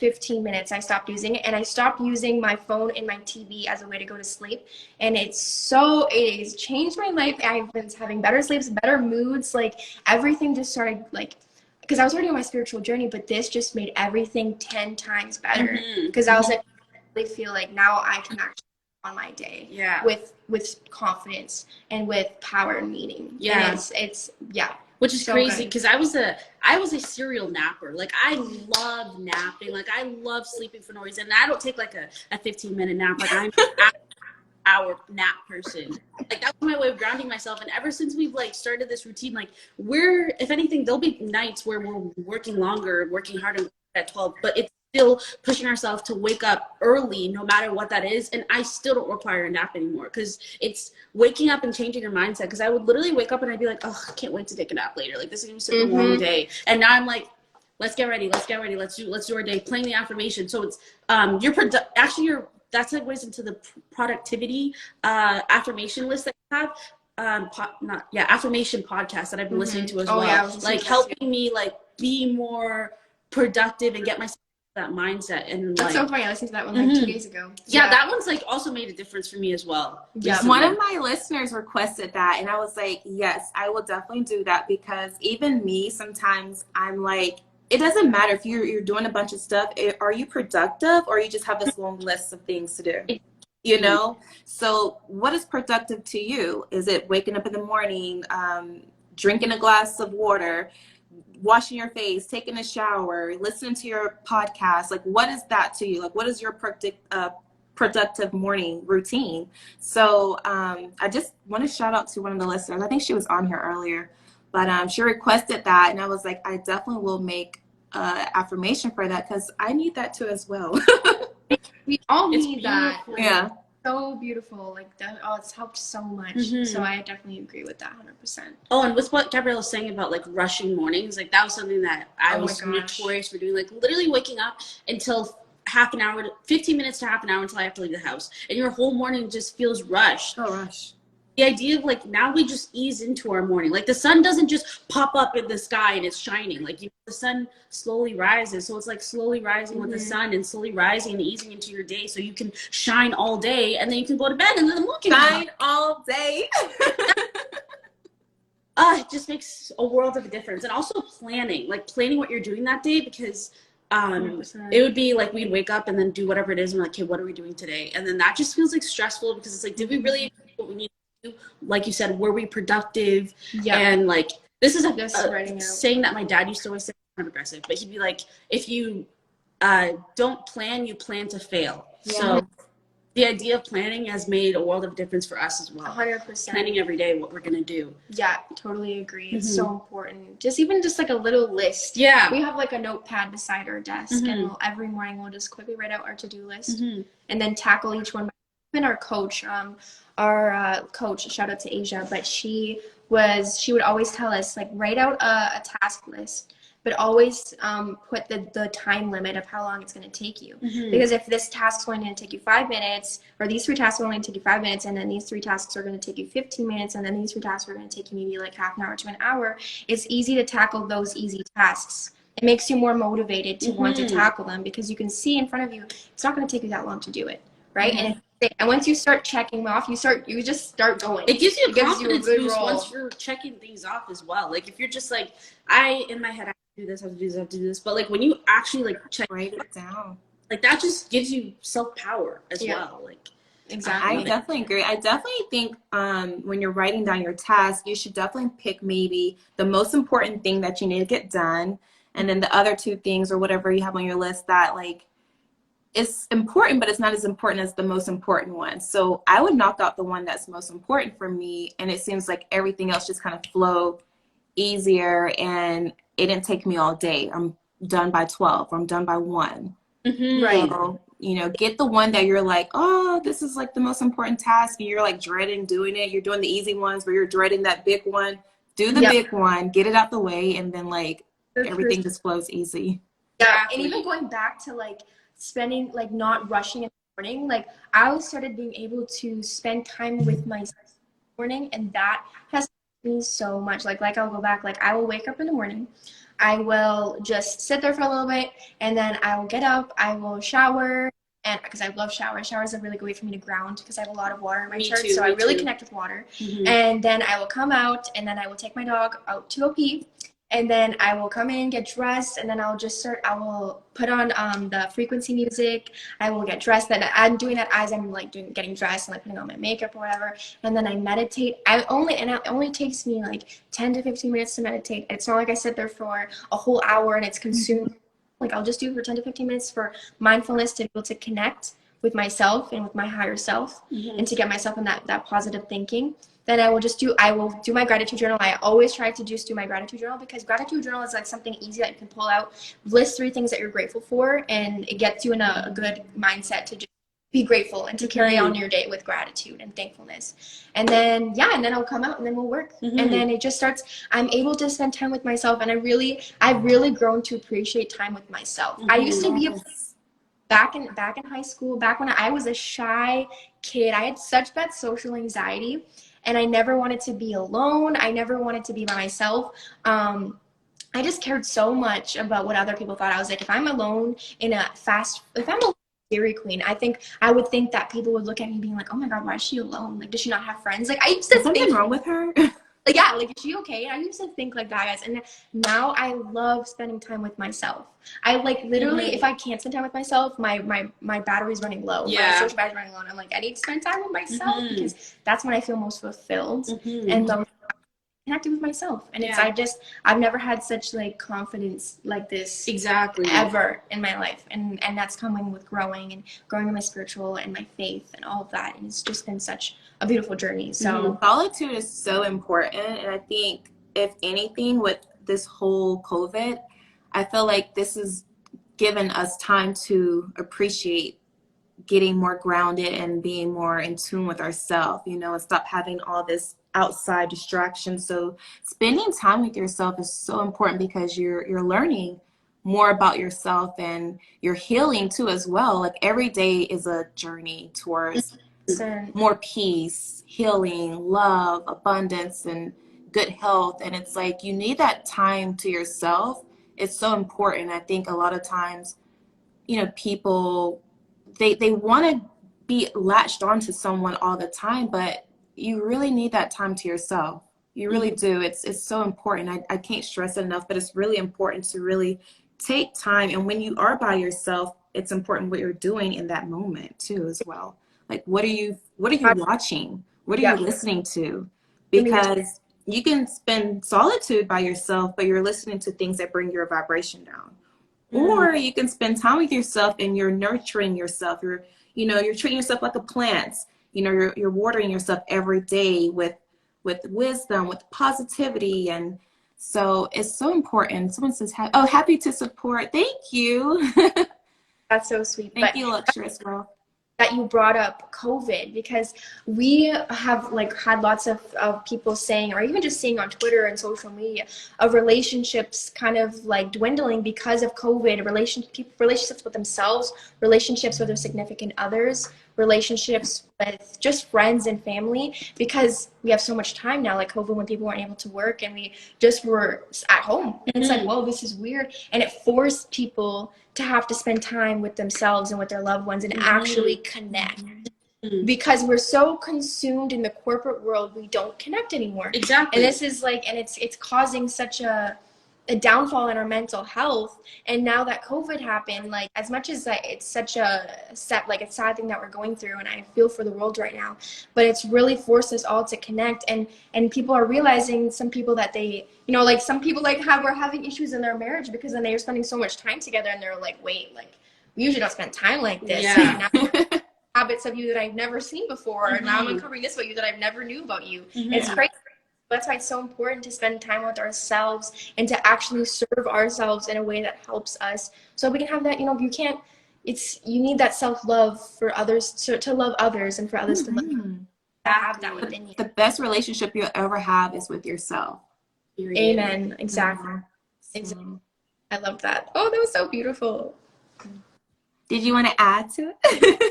15 minutes. I stopped using it, and I stopped using my phone and my TV as a way to go to sleep. And it has changed my life. I've been having better sleeps, better moods. Like, everything just started, like, because I was already on my spiritual journey, but this just made everything 10 times better. Because I was like, I really feel like now I can actually on my day with confidence and with power and meaning. And it's which is so crazy, because I was a serial napper. Like, I love napping. Like, I love sleeping for no reason. And I don't take like a 15-minute nap. Like, I'm an hour nap person. Like, that was my way of grounding myself. And ever since we've like started this routine, like, if anything, there'll be nights where we're working longer, working harder at 12, but it's still pushing ourselves to wake up early, no matter what that is. And I still don't require a nap anymore, because it's waking up and changing your mindset. Because I would literally wake up and I'd be like, oh, I can't wait to take a nap later. Like, this is gonna be such a long day. And now I'm like, let's get ready. Let's do our day, playing the affirmation. So it's that segues into the productivity affirmation list that you have. Affirmation podcast that I've been listening to as well. Like, helping me like be more productive and get myself that mindset. And that's so funny. I listened to that one like 2 days ago. That one's like also made a difference for me as well. One of my listeners requested that, and I was like, yes, I will definitely do that, because even me, sometimes I'm like, it doesn't matter if you're doing a bunch of stuff. Are you productive, or you just have this long list of things to do? You know? So what is productive to you? Is it waking up in the morning, drinking a glass of water, washing your face, taking a shower, listening to your podcast? Like, what is that to you? Like, what is your productive morning routine? So I just want to shout out to one of the listeners. I think she was on here earlier, but she requested that, and I was like, I definitely will make affirmation for that, because I need that too as well. We all It's need that. beautiful. Yeah. So beautiful. Like that. Oh, it's helped so much. So I definitely agree with that 100%. Oh, and with what Gabrielle was saying about like rushing mornings, like that was something that I Oh my was gosh. notorious for doing. Like literally waking up until half an hour, 15 minutes to half an hour until I have to leave the house, and your whole morning just feels rushed. Oh, rush. The idea of like now we just ease into our morning. Like the sun doesn't just pop up in the sky and it's shining. Like the sun slowly rises, so it's like slowly rising with the sun and slowly rising and easing into your day, so you can shine all day, and then you can go to bed, and then the moon can Shine all day. It just makes a world of a difference. And also planning what you're doing that day, because it would be like we'd wake up and then do whatever it is, and we're like, okay, what are we doing today? And then that just feels like stressful, because it's like, did we really do what we need to do? Like you said, were we productive? Yeah. And like this is Just writing out. saying that my dad used to always say, kind of aggressive, but he'd be like, if you don't plan, you plan to fail. Yeah. So the idea of planning has made a world of difference for us as well. 100%. Planning every day what we're gonna do. Yeah, totally agree. It's so important. Just like a little list. Yeah. We have like a notepad beside our desk, and every morning we'll just quickly write out our to-do list and then tackle each one. Even our coach, coach, shout out to Asia, but she would always tell us, like, write out a task list, but always put the time limit of how long it's going to take you. Because if this task is only going to take you 5 minutes, or these 3 tasks are only going to take you 5 minutes, and then these 3 tasks are going to take you 15 minutes, and then these 3 tasks are going to take you maybe like half an hour to an hour, it's easy to tackle those easy tasks. It makes you more motivated to want to tackle them, because you can see in front of you, it's not going to take you that long to do it, right? And once you start checking them off, you just start going. It gives you a It gives you a confidence good boost roll. once you're checking things off as well. Like if you're just like, in my head, I have to do this, I have to do this, I have to do this. But like when you actually like check, Write it down. like that just gives you self-power as well. Like Exactly. I definitely agree. I definitely think when you're writing down your task, you should definitely pick maybe the most important thing that you need to get done, and then the other 2 things or whatever you have on your list that like it's important, but it's not as important as the most important one. So I would knock out the one that's most important for me, and it seems like everything else just kind of flow easier, and it didn't take me all day. I'm done by 12, or I'm done by 1. Right. So, get the one that you're like, oh, this is like the most important task, and you're like dreading doing it. You're doing the easy ones where you're dreading that big one. Do the big one, get it out the way, and then like everything just flows easy. Yeah, and even going back to like spending, like not rushing in the morning, like I started being able to spend time with myself in the morning, and that has helped me so much. Like I'll go back, like I will wake up in the morning, I will just sit there for a little bit, and then I will get up, I will shower, and because I love showers. Showers are a really good way for me to ground, because I have a lot of water in my chart, so I really connect with water. And then I will come out, and then I will take my dog out to go pee. And then I will come in, get dressed, and then I will put on the frequency music. I will get dressed. Then I'm doing that as I'm like getting dressed and like putting on my makeup or whatever. And then I meditate. It only takes me like 10 to 15 minutes to meditate. It's not like I sit there for a whole hour and it's consumed. Like I'll just do it for 10 to 15 minutes for mindfulness, to be able to connect with myself and with my higher self, and to get myself in that positive thinking. Then I will do my gratitude journal. I always try to just do my gratitude journal, because gratitude journal is like something easy that you can pull out, list 3 things that you're grateful for, and it gets you in a good mindset to just be grateful and to carry on your day with gratitude and thankfulness. And then I'll come out, and then we'll work. And then it just starts, I'm able to spend time with myself, and I've really grown to appreciate time with myself. I used to be back in high school, back when I was a shy kid, I had such bad social anxiety. And I never wanted to be alone. I never wanted to be by myself. I just cared so much about what other people thought. I was like, if I'm alone if I'm a Dairy Queen, I would think that people would look at me being like, oh my God, why is she alone? Like, does she not have friends? Like, I used to think, something wrong with her? Like, yeah, like, is she okay? I used to think like that, guys. And now I love spending time with myself. I like literally, if I can't spend time with myself, my battery's running low. My social battery's running low. And I'm like, I need to spend time with myself, because that's when I feel most fulfilled and most connected with myself. And I've never had such like confidence like this ever in my life. And that's coming with growing in my spiritual and my faith and all of that. And it's just been such a beautiful journey. So solitude is so important. And I think if anything with this whole COVID, I feel like this has given us time to appreciate getting more grounded and being more in tune with ourselves, you know, and stop having all this outside distraction. So spending time with yourself is so important because you're learning more about yourself and you're healing too as well. Like every day is a journey towards more peace, healing, love, abundance, and good health. And it's like you need that time to yourself. It's so important. I think a lot of times, you know, people they want to be latched onto someone all the time, but you really need that time to yourself. You really do. It's so important. I can't stress it enough, but it's really important to really take time. And when you are by yourself, it's important what you're doing in that moment too as well. Like what are you watching? What are you listening to? Because you can spend solitude by yourself, but you're listening to things that bring your vibration down. Or you can spend time with yourself and you're nurturing yourself. You're treating yourself like a plant. You know, you're watering yourself every day with wisdom, with positivity. And so it's so important. Someone says, oh, happy to support. Thank you. That's so sweet. Thank you, Luxurious Girl. That you brought up COVID, because we have like had lots of people saying, or even just seeing on Twitter and social media, of relationships kind of like dwindling because of COVID. Relationships with themselves, relationships with their significant others, relationships with just friends and family, because we have so much time now, like COVID, when people weren't able to work and we just were at home. And it's like, whoa, this is weird. And it forced people to have to spend time with themselves and with their loved ones and actually connect. Because we're so consumed in the corporate world, we don't connect anymore. Exactly. And this is like, and it's causing such a downfall in our mental health. And now that COVID happened, like, as much as like it's such a sad thing that we're going through, and I feel for the world right now, but it's really forced us all to connect. And people are realizing, some people, that they, you know, like some people like were having issues in their marriage because then they were spending so much time together, and they're like, wait, like we usually don't spend time like this. Yeah. Now, habits of you that I've never seen before, and now I'm uncovering this about you that I've never knew about you. It's crazy. That's why it's so important to spend time with ourselves and to actually serve ourselves in a way that helps us, so we can have that, you know, you need that self-love for others, to love others, and for others to have that within you. The best relationship you'll ever have is with yourself. Amen. Exactly. Exactly. I love that. Oh, that was so beautiful. Did you want to add to it?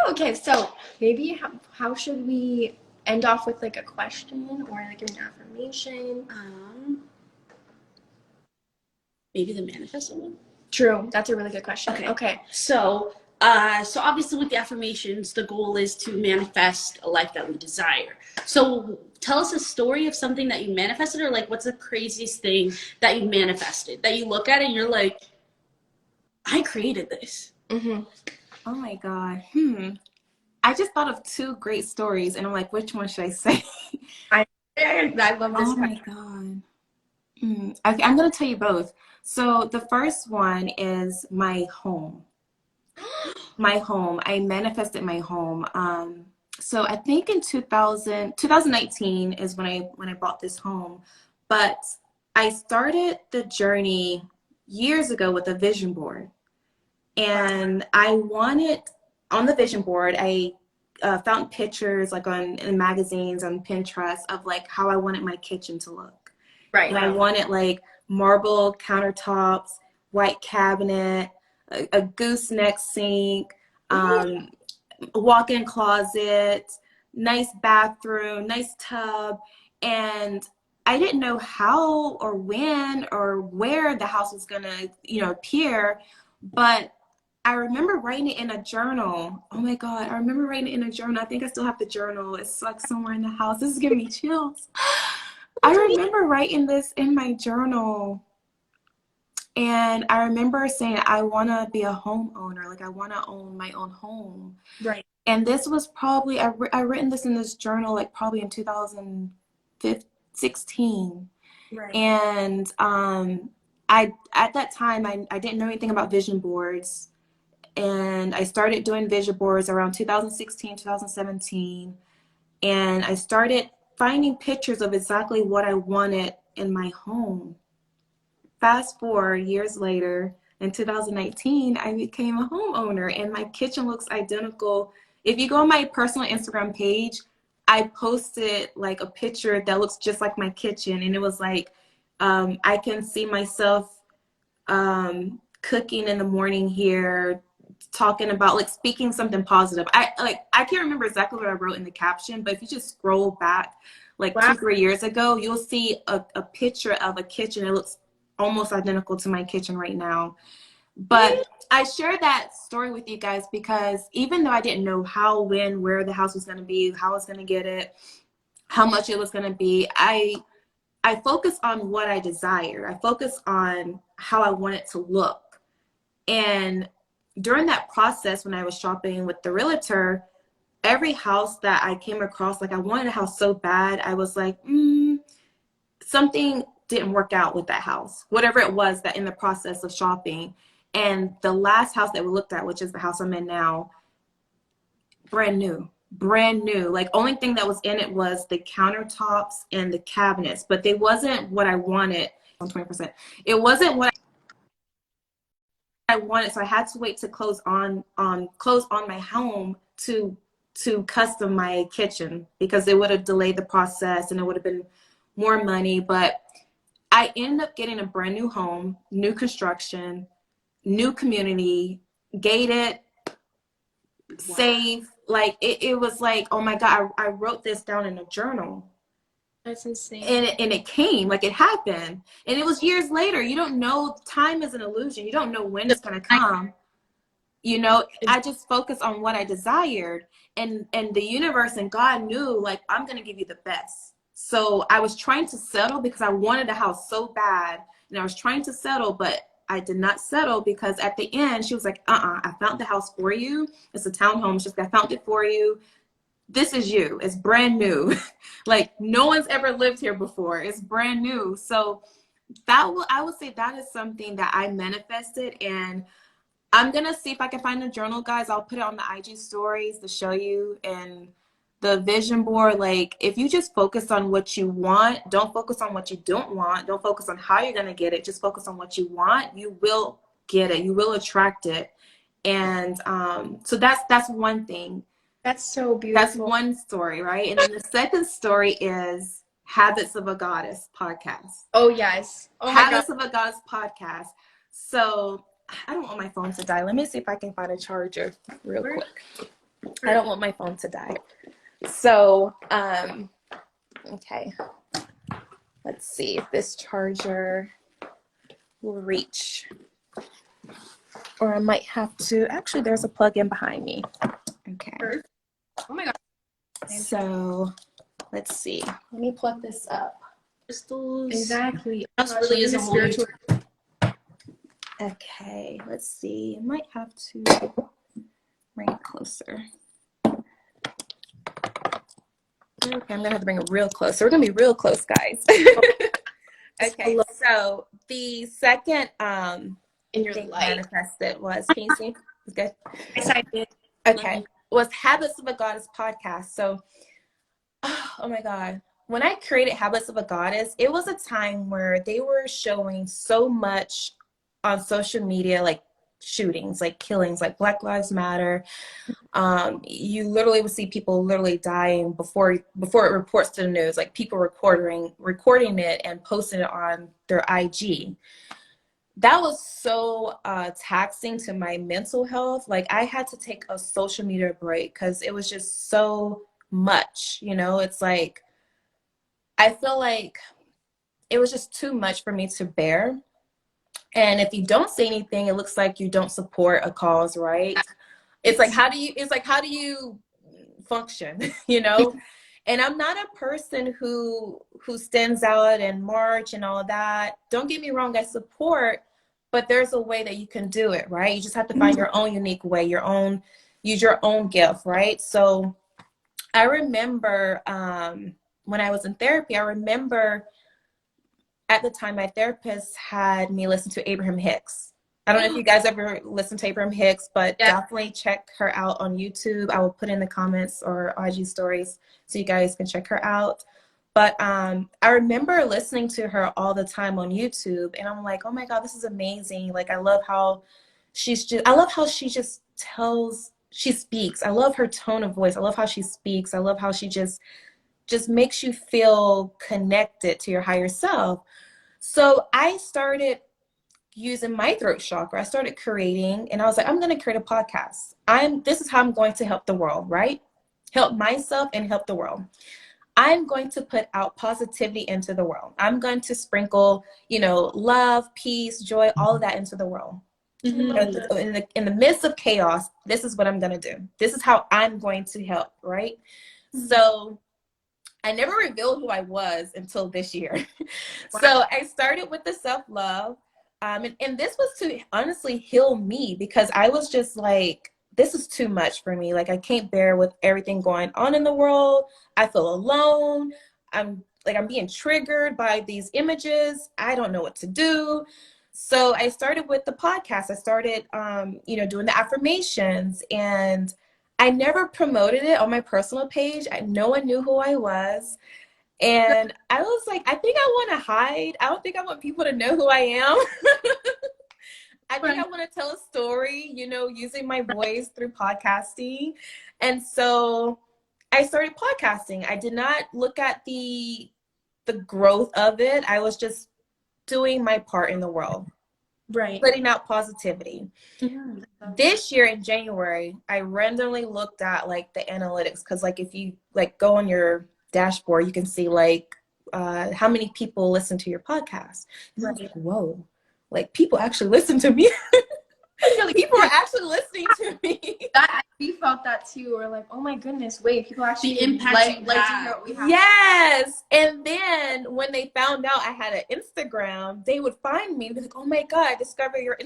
Okay, so maybe how should we end off with like a question or like an affirmation? Maybe the manifested one. True, that's a really good question. Okay. So obviously with the affirmations, the goal is to manifest a life that we desire. So tell us a story of something that you manifested, or like what's the craziest thing that you manifested that you look at it and you're like, I created this. Oh my God. I just thought of two great stories, and I'm like, which one should I say? I love this. Oh my God. I'm going to tell you both. So the first one is my home. My home. I manifested my home. So I think in 2019 is when I bought this home, but I started the journey years ago with a vision board, and I wanted, on the vision board, I found pictures like in magazines, on Pinterest, of like how I wanted my kitchen to look. Right. And I wanted like marble countertops, white cabinet, a gooseneck sink, walk-in closet, nice bathroom, nice tub. And I didn't know how or when or where the house was gonna, appear, but I remember writing it in a journal. Oh my God, I remember writing it in a journal. I think I still have the journal. It's like somewhere in the house. This is giving me chills. I remember writing this in my journal, and I remember saying, I want to be a homeowner. Like, I want to own my own home. Right. And this was probably, I written this in this journal, like probably in 2016. Right. And at that time, I didn't know anything about vision boards. And I started doing vision boards around 2016, 2017. And I started finding pictures of exactly what I wanted in my home. fast forward years later, in 2019, I became a homeowner and my kitchen looks identical. If you go on my personal Instagram page, I posted like a picture that looks just like my kitchen. And it was like, I can see myself cooking in the morning here, talking about like speaking something positive. I can't remember exactly what I wrote in the caption, but if you just scroll back like Wow. 2-3 years ago, you'll see a picture of a kitchen. It looks almost identical to my kitchen right now. But I share that story with you guys because even though I didn't know how, when, where the house was going to be, how I was going to get it, how much it was going to be, I focus on what I desired. I focus on how I want it to look. And during that process, when I was shopping with the realtor, every house that I came across, like I wanted a house so bad, I was like, something didn't work out with that house, whatever it was that in the process of shopping. And the last house that we looked at, which is the house I'm in now, brand new. Like only thing that was in it was the countertops and the cabinets, but they wasn't what I wanted. 20%. It wasn't what I wanted, so I had to wait to close on my home to custom my kitchen because it would have delayed the process and it would have been more money. But I ended up getting a brand new home, new construction, new community, gated, safe. Like it was like, oh my God, I wrote this down in a journal. That's insane. And it came, like it happened. And it was years later. You don't know, time is an illusion. You don't know when it's gonna come. You know, I just focused on what I desired. And the universe and God knew, like, I'm gonna give you the best. So I was trying to settle because I wanted a house so bad. And I was trying to settle, but I did not settle because at the end, she was like, I found the house for you. It's a townhome. She's like, I found it for you. This is you. It's brand new. Like no one's ever lived here before. It's brand new. So I would say that is something that I manifested. And I'm going to see if I can find a journal, guys. I'll put it on the IG stories to show you. And the vision board, like if you just focus on what you want, don't focus on what you don't want, don't focus on how you're going to get it, just focus on what you want, you will get it, you will attract it. And so that's one thing. That's so beautiful. That's one story, right? And then the second story is Habits of a Goddess podcast. Oh yes. Oh my Habits God. of a Goddess podcast. So I don't want my phone to die. Let me see if I can find a charger real quick. I don't want my phone to die. So, okay, let's see if this charger will reach, or I might have to, actually there's a plug-in behind me. Okay. Oh my God. So, let's see. Let me plug this up. Crystals. Exactly. That really is a whole spiritual. Okay, let's see. I might have to bring it closer. Okay, I'm gonna have to bring it real close. So we're gonna be real close, guys. Okay, so the second In your thing life. manifested was, can you see? It's good. Yes, I did. Okay, was Habits of a Goddess podcast. So, oh my God, when I created Habits of a Goddess, it was a time where they were showing so much on social media, like shootings, like killings, like Black Lives Matter. You literally would see people literally dying before it reports to the news, like people recording it and posting it on their IG. That was so taxing to my mental health. Like I had to take a social media break because it was just so much, you know. It's like I feel like it was just too much for me to bear. And if you don't say anything, it looks like you don't support a cause, right? It's like how do you function, you know? And I'm not a person who stands out and march and all of that. Don't get me wrong, I support, but there's a way that you can do it, right? You just have to find your own unique way, use your own gift, right? So I remember when I was in therapy, I remember at the time my therapist had me listen to Abraham Hicks. I don't know if you guys ever listen to Abraham Hicks, but definitely check her out on YouTube. I will put in the comments or IG stories so you guys can check her out. But I remember listening to her all the time on YouTube, and I'm like, oh my God, this is amazing. Like, I love how she just she speaks. I love her tone of voice. I love how she speaks. I love how she just makes you feel connected to your higher self. So I started using my throat chakra. I started creating, and I was like, I'm going to create a podcast. This is how I'm going to help the world, right? Help myself and help the world. I'm going to put out positivity into the world. I'm going to sprinkle, love, peace, joy, all of that into the world. Mm-hmm. In the midst of chaos, this is what I'm going to do. This is how I'm going to help, right? Mm-hmm. So I never revealed who I was until this year. Wow. So I started with the self-love. And this was to honestly heal me, because I was just like, this is too much for me. Like, I can't bear with everything going on in the world. I feel alone. I'm being triggered by these images. I don't know what to do. So I started with the podcast. I started, doing the affirmations, and I never promoted it on my personal page. No one knew who I was. And I was like, I think I want to hide. I don't think I want people to know who I am. I think I want to tell a story, using my voice through podcasting. And so I started podcasting. I did not look at the growth of it. I was just doing my part in the world. Right. Putting out positivity. Mm-hmm. This year in January, I randomly looked at like the analytics, because like if you like go on your dashboard, you can see like how many people listen to your podcast. And I was like, whoa, like people actually listen to me. People are actually listening to me. We felt that too. We're like, oh my goodness, wait, people actually like to hear what we have. Yes. And then when they found out I had an Instagram, they would find me and be like, oh my God, I discovered your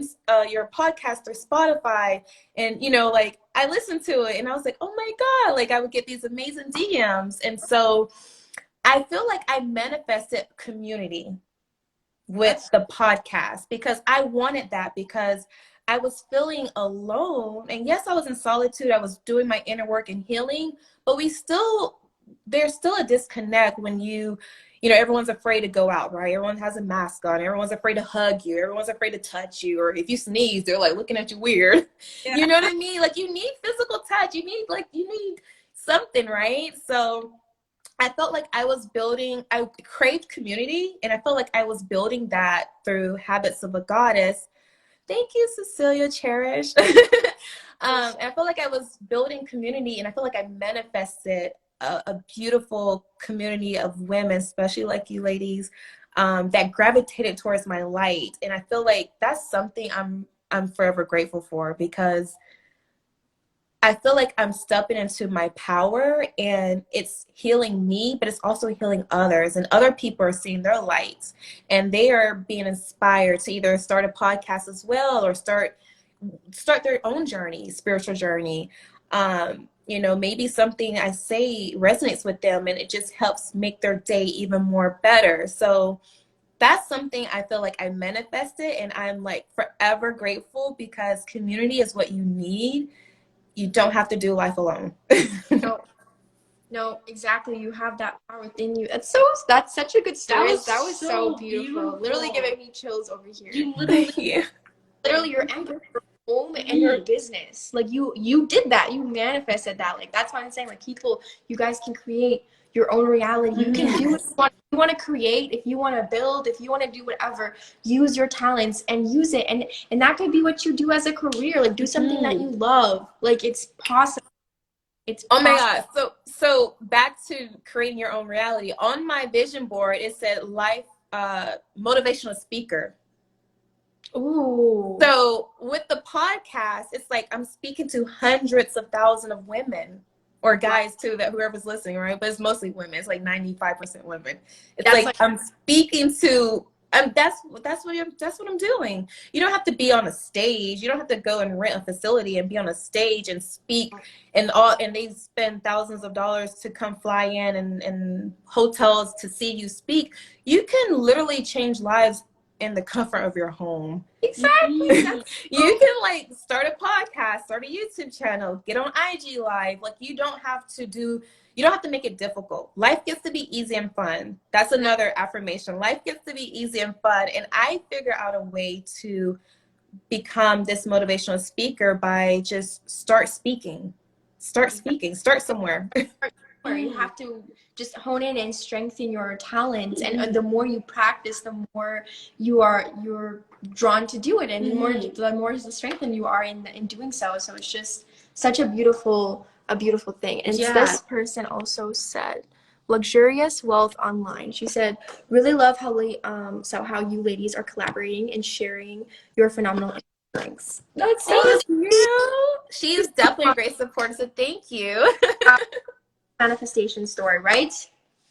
podcast through Spotify. And, like I listened to it and I was like, oh my God, like I would get these amazing DMs. And so I feel like I manifested community with the podcast, because I wanted that, because I was feeling alone. And yes, I was in solitude. I was doing my inner work and healing, but there's still a disconnect when everyone's afraid to go out, right? Everyone has a mask on. Everyone's afraid to hug you. Everyone's afraid to touch you. Or if you sneeze, they're like looking at you weird. Yeah. You know what I mean? Like, you need physical touch. You need something, right? So I felt like I craved community, and I felt like I was building that through Habits of a Goddess. Thank you, Cecilia Cherish. I feel like I was building community, and I feel like I manifested a beautiful community of women, especially like you ladies, that gravitated towards my light. And I feel like that's something I'm forever grateful for, because I feel like I'm stepping into my power, and it's healing me, but it's also healing others. And other people are seeing their lights, and they are being inspired to either start a podcast as well, or start their own journey, spiritual journey. Maybe something I say resonates with them, and it just helps make their day even more better. So that's something I feel like I manifested, and I'm like forever grateful, because community is what you need. You don't have to do life alone. No, exactly. You have that power within you. That's such a good story. That was so beautiful. Literally giving me chills over here. You literally, literally your ember, your home, and your business. Like you did that. You manifested that. Like, that's why I'm saying, like, people, you guys can create your own reality. You can do what you want to create. If you want to build, if you want to do whatever, use your talents and use it. And that could be what you do as a career. Like, do something that you love. Like, it's possible. It's possible. Oh my God. So back to creating your own reality. On my vision board, it said life motivational speaker. Ooh. So with the podcast, it's like I'm speaking to hundreds of thousands of women, or guys too, that whoever's listening, right? But it's mostly women. It's like 95% women. It's like I'm speaking to. That's what I'm doing. You don't have to be on a stage. You don't have to go and rent a facility and be on a stage and speak, and they spend thousands of dollars to come fly in and hotels to see you speak. You can literally change lives in the comfort of your home. Exactly. You can like start a podcast, start a YouTube channel, get on IG Live. Like you don't have to make it difficult. Life gets to be easy and fun. That's another affirmation. Life gets to be easy and fun. And I figure out a way to become this motivational speaker by just start speaking. Start somewhere. You have to just hone in and strengthen your talents, and the more you practice, the more you're drawn to do it, and the more the strengthened you are in doing so. So it's just such a beautiful thing. And this person also said luxurious wealth online. She said, really love how you ladies are collaborating and sharing your phenomenal strengths. That's so cute. She's definitely a great supporter, so thank you. Manifestation story, right?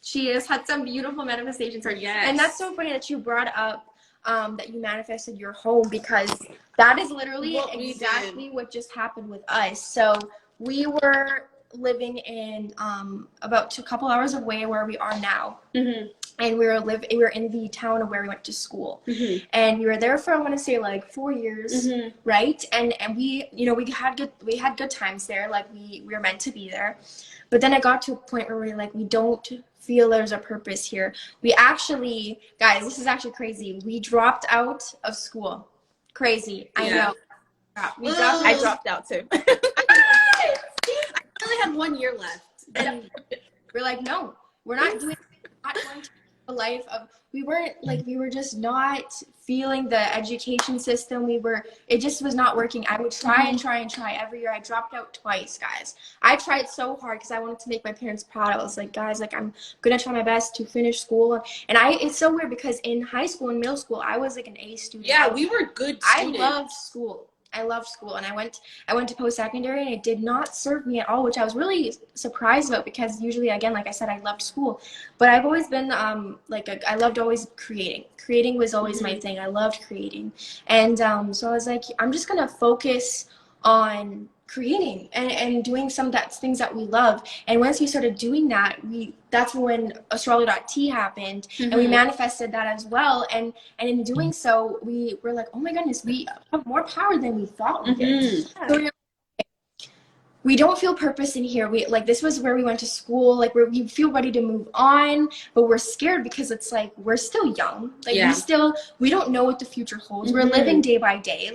She has had some beautiful manifestation stories. Yes. And that's so funny that you brought up that you manifested your home, because that is literally exactly what just happened with us. So we were living in about a couple hours away where we are now. And we were in the town of where we went to school. And we were there for, I want to say, like 4 years, right? And we, we had good times there. Like we were meant to be there. But then it got to a point where we were like, we don't feel there's a purpose here. We actually, guys, this is actually crazy. We dropped out of school. Crazy. I know. I dropped out too. I only had 1 year left. And we're like, no, we're not going to a life of, we were just not feeling the education system. It just was not working. I would try and try every year. I dropped out twice, guys. I tried so hard because I wanted to make my parents proud. I was like, guys, like I'm gonna try my best to finish school. And it's so weird because in high school and middle school, I was like an A student. Yeah, we were good students. I loved school, and I went to post-secondary, and it did not serve me at all, which I was really surprised about, because usually, again, like I said, I loved school, but I've always been I loved always creating. Creating was always my thing. I loved creating, and so I was like, I'm just gonna focus on creating and doing things that we love. And once we started doing that, that's when astrology.t happened, and we manifested that as well. And in doing so, we were like, oh my goodness, we have more power than we thought we did. So we don't feel purpose in here. This was where we went to school, like where we feel ready to move on, but we're scared because it's like we're still young. We don't know what the future holds. We're living day by day.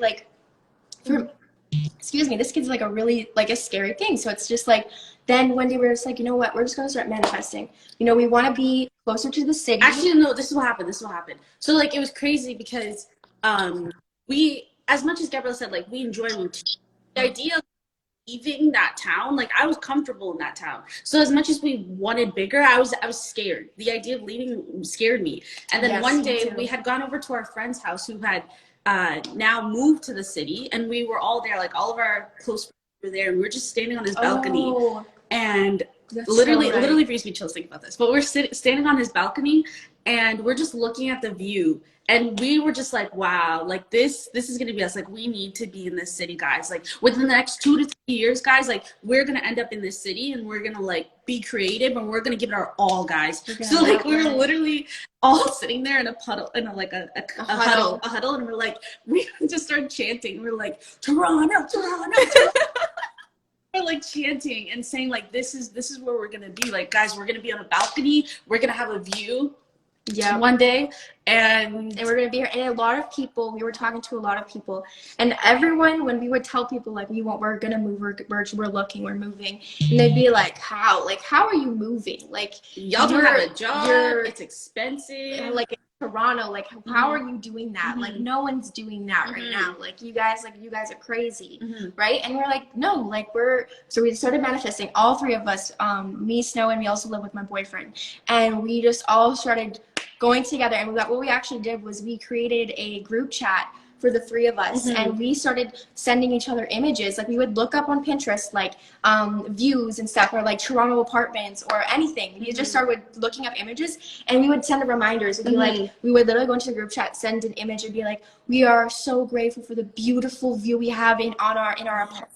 Excuse me, this kid's like a really a scary thing. So it's just like, then one day we're just like, you know what, we're just gonna start manifesting. We want to be closer to the city. Actually, no, this is what happened. So it was crazy because we, as much as Gabrielle said, we enjoy routine. The idea of leaving that town, I was comfortable in that town. So as much as we wanted bigger, I was scared. The idea of leaving scared me. And then one day we had gone over to our friend's house who had now moved to the city, and we were all there, all of our close friends were there, and we were just standing on his balcony, and literally brings me chills thinking about this, but we're standing on his balcony, and we're just looking at the view, and we were just like, wow, this is gonna be us. We need to be in this city, guys. Within the next 2 to 3 years, guys, we're gonna end up in this city, and we're gonna be creative, and we're gonna give it our all, guys. So we were literally all sitting there in a puddle, in a huddle, and we just started chanting. We're like, Toronto, Toronto. We're chanting and saying this is where we're gonna be. Guys, we're gonna be on a balcony. We're gonna have a view. Yeah, one day, and we're gonna be here. And a lot of people, we were talking to a lot of people, and everyone, when we would tell people we're gonna move, we're looking, we're moving, and they'd be like, how are you moving? Y'all don't have a job, it's expensive. In Toronto, how are you doing that? No one's doing that right now. You guys are crazy, right? And we're like, no, so we started manifesting, all three of us, me, Snow, and we also live with my boyfriend, and we just all started going together. And what we actually did was we created a group chat for the three of us, and we started sending each other images. We would look up on Pinterest views and stuff, or Toronto apartments or anything. We just started looking up images, and we would send the reminders. It'd be we would literally go into the group chat, send an image, and be like, we are so grateful for the beautiful view we have in our apartment.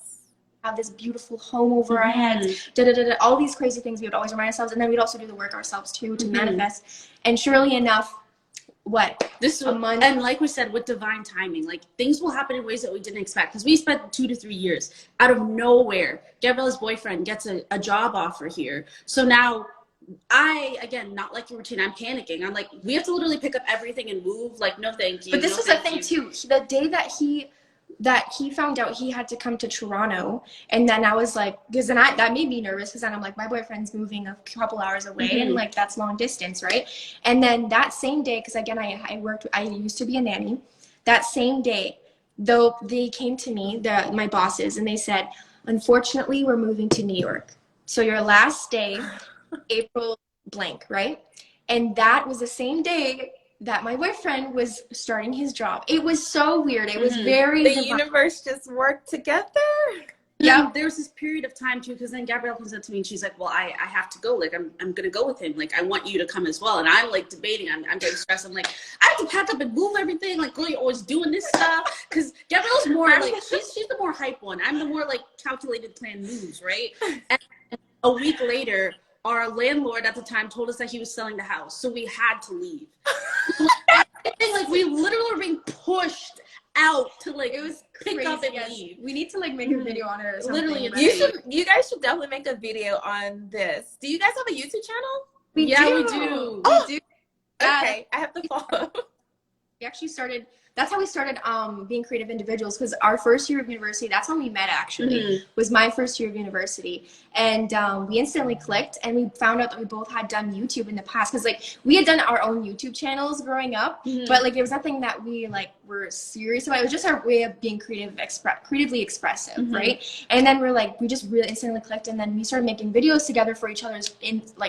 Have this beautiful home over our heads, all these crazy things we would always remind ourselves. And then we'd also do the work ourselves too to manifest. And surely enough, what? This A month. and like we said, with divine timing, like things will happen in ways that we didn't expect. Because we spent 2 to 3 years out of nowhere. Gabriella's boyfriend gets a job offer here. So now again, not like your routine, I'm panicking. I'm like, we have to literally pick up everything and move. Like, no, thank you. But this no, was the thank thing you. too. The day that he found out he had to come to Toronto, and then I was like, because then that made me nervous, because then I'm like, my boyfriend's moving a couple hours away, and like that's long distance, right? And then that same day, because again, I used to be a nanny. That same day, though, they came to me, my bosses, and they said, unfortunately, we're moving to New York, so your last day, April blank, right? And that was the same day that my boyfriend was starting his job. It was so weird. It was very the divine. universe just worked together. Yeah, there was this period of time too, because then Gabrielle comes up to me and she's like, well, I have to go. Like, I'm gonna go with him. Like, I want you to come as well. And I'm like debating. I'm getting stressed. I'm like, I have to pack up and move everything. Like, girl, you're always doing this stuff. Because Gabrielle's more like, she's the more hype one. I'm the more like calculated plan moves, right? And a week later, our landlord at the time told us that he was selling the house, so we had to leave. Like, we literally were being pushed out to like, It was pick crazy. up and Yes. leave. We need to like make a video on it or something. Literally, but- You guys should definitely make a video on this. Do you guys have a YouTube channel? We Yeah, do. we do. Oh, We do. Yeah. Okay, I have to follow. We actually started. That's how we started being creative individuals, because our first year of university, that's when we met actually, was my first year of university. And we instantly clicked, and we found out that we both had done YouTube in the past, because like we had done our own YouTube channels growing up, but like it was nothing that we like were serious about. It was just our way of being creatively expressive, right? And then we just really instantly clicked, and then we started making videos together for each other's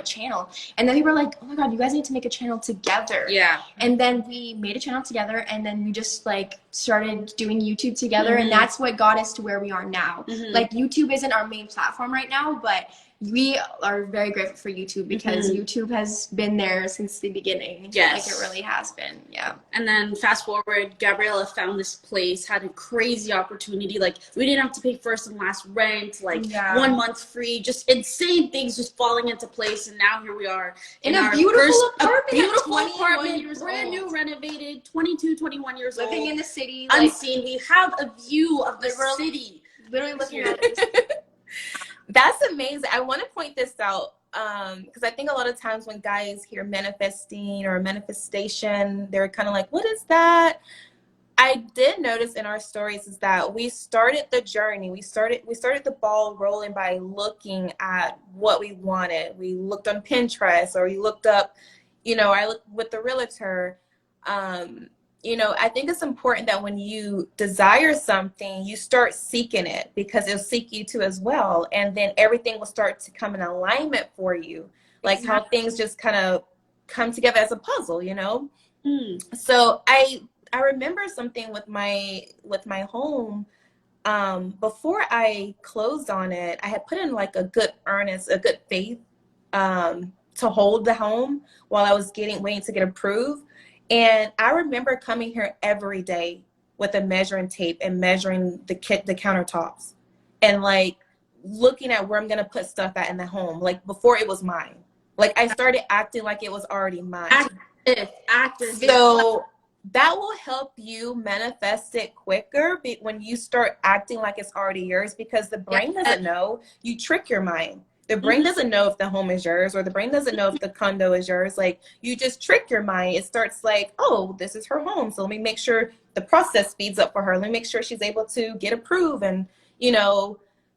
channel. And then we were like, oh my god, you guys need to make a channel together. Yeah. And then we made a channel together, and then we just like started doing YouTube together, and that's what got us to where we are now. Like, YouTube isn't our main platform right now, but we are very grateful for YouTube, because YouTube has been there since the beginning. Yes. Like, it really has been. Yeah. And then fast forward, Gabriella found this place, had a crazy opportunity. Like, we didn't have to pay first and last rent, like 1 month free, just insane things just falling into place. And now here we are in our a beautiful first, apartment, apartment, brand new, renovated, 22, 21 years old. Living in the city. Unseen. We have a view of the city. Literally looking at it. That's amazing. I want to point this out because I think a lot of times when guys hear manifesting or manifestation, they're kind of like, what is that? I did notice in our stories is that we started the journey. We started the ball rolling by looking at what we wanted. We looked on Pinterest, or we looked up, I looked with the realtor. I think it's important that when you desire something, you start seeking it, because it'll seek you too as well. And then everything will start to come in alignment for you. Like how things just kind of come together as a puzzle, So I remember something with my home. Before I closed on it, I had put in like a good faith to hold the home while I was waiting to get approved. And I remember coming here every day with a measuring tape and measuring the countertops, and like looking at where I'm gonna put stuff at in the home, like before it was mine. Like, I started acting like it was already mine. Active. So that will help you manifest it quicker when you start acting like it's already yours, because the brain doesn't know. You trick your mind. The brain doesn't know if the home is yours, or the brain doesn't know if the condo is yours. Like, you just trick your mind. It starts like, oh, this is her home, so let me make sure the process speeds up for her. Let me make sure she's able to get approved and,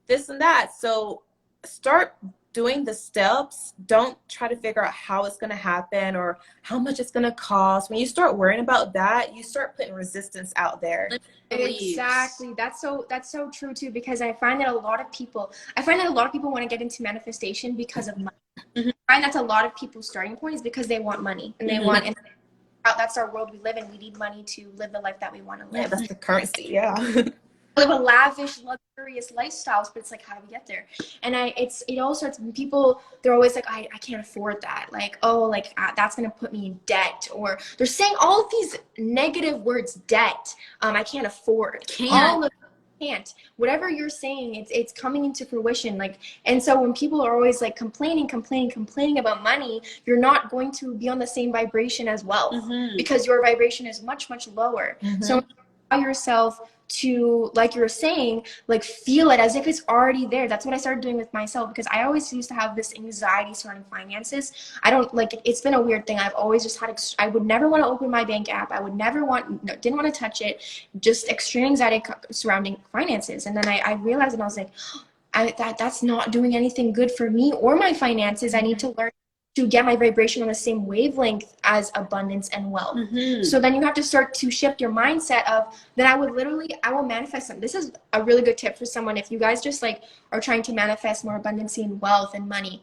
this and that. So start doing the steps. Don't try to figure out how it's going to happen or how much it's going to cost. When you start worrying about that, you start putting resistance out there. Exactly. That's so true too, because I find that a lot of people want to get into manifestation because of money. I find that's a lot of people's starting point is because they want money, and and that's our world we live in. We need money to live the life that we want to live. Yeah, that's the currency. Yeah. Live a lavish, luxurious lifestyles, but it's like, how do we get there? And it all starts when people, they're always like, I can't afford that. Like, oh, like that's gonna put me in debt, or they're saying all of these negative words, debt. I can't afford. can't. Whatever you're saying, it's coming into fruition. Like, and so when people are always like complaining about money, you're not going to be on the same vibration as wealth, because your vibration is much lower. So allow yourself to, like you were saying, like feel it as if it's already there. That's what I started doing with myself, because I always used to have this anxiety surrounding finances. I don't like, it's been a weird thing. I've always just had, I would never want to open my bank app. I would never didn't want to touch it. Just extreme anxiety surrounding finances. And then I realized, and I was like, that's not doing anything good for me or my finances. I need to learn to get my vibration on the same wavelength as abundance and wealth. So then you have to start to shift your mindset of, then I will manifest them. This is a really good tip for someone. If you guys just like are trying to manifest more abundance and wealth and money,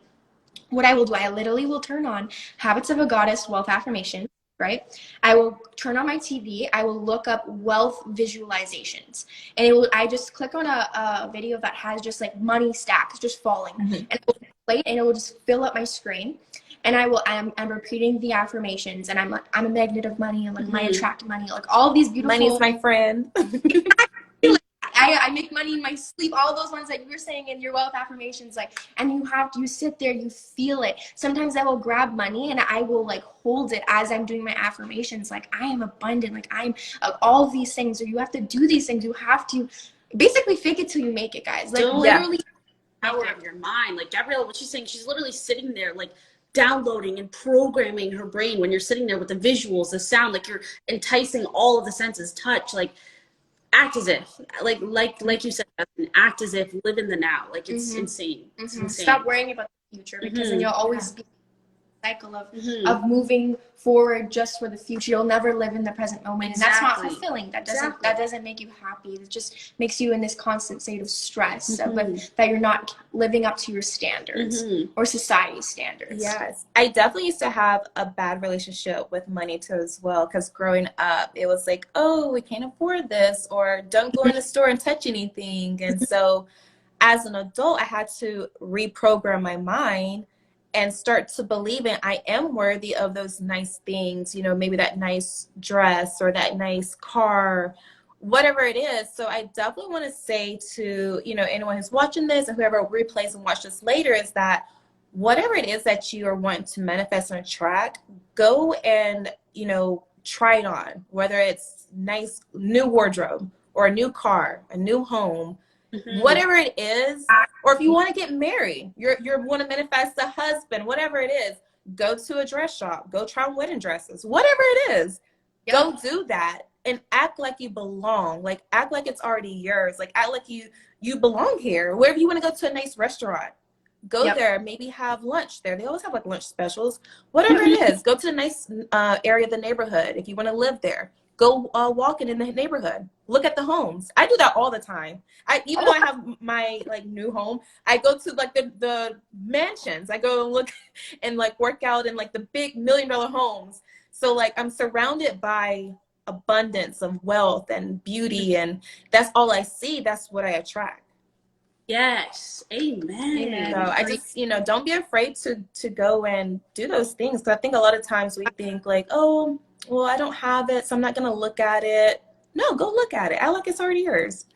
what I will do, I literally will turn on Habits of a Goddess wealth affirmation, right? I will turn on my TV. I will look up wealth visualizations, and I just click on a video that has just like money stacks just falling, and it will play, and it will just fill up my screen. And I'm repeating the affirmations, and I'm a magnet of money, and like I attract money, like all these beautiful. Money's my friend. I make money in my sleep, all those ones that you were saying in your wealth affirmations, like, and you sit there, you feel it. Sometimes I will grab money and I will like hold it as I'm doing my affirmations, like I am abundant, like I'm all of these things, or you have to do these things. You have to basically fake it till you make it, guys. Like literally power of your mind. Like Gabriella, what she's saying, she's literally sitting there like downloading and programming her brain when you're sitting there with the visuals, the sound, like you're enticing all of the senses, touch, like act as if, like you said, act as if, live in the now. Like it's insane. It's insane. Stop worrying about the future, because then you'll always be cycle of moving forward just for the future. You'll never live in the present moment, and that's not fulfilling. That doesn't make you happy. It just makes you in this constant state of stress of that you're not living up to your standards or society's standards. Yes, I definitely used to have a bad relationship with money too as well, because growing up it was like, oh, we can't afford this, or don't go in the store and touch anything. And so as an adult, I had to reprogram my mind and start to believe in I am worthy of those nice things, you know, maybe that nice dress or that nice car, whatever it is. So I definitely want to say to, you know, anyone who's watching this and whoever replays and watch this later, is that whatever it is that you are wanting to manifest and attract, go and, you know, try it on, whether it's nice new wardrobe or a new car, a new home, whatever it is. Or if you want to get married, you want to manifest a husband, whatever it is, go to a dress shop, go try on wedding dresses, whatever it is, go do that and act like you belong. Like act like it's already yours. Like act like you belong here. Wherever you want to go to a nice restaurant, go there, maybe have lunch there. They always have like lunch specials, whatever it is. Go to a nice area of the neighborhood. If you want to live there, go walking in the neighborhood. Look at the homes. I do that all the time. Even though I have my like new home, I go to like the mansions. I go and look and like work out in like the big $1 million homes. So like I'm surrounded by abundance of wealth and beauty, and that's all I see. That's what I attract. Yes. Amen. So I just, you know, don't be afraid to go and do those things. Because I think a lot of times we think like, oh, well, I don't have it, so I'm not going to look at it. No, go look at it. Act like it's already yours.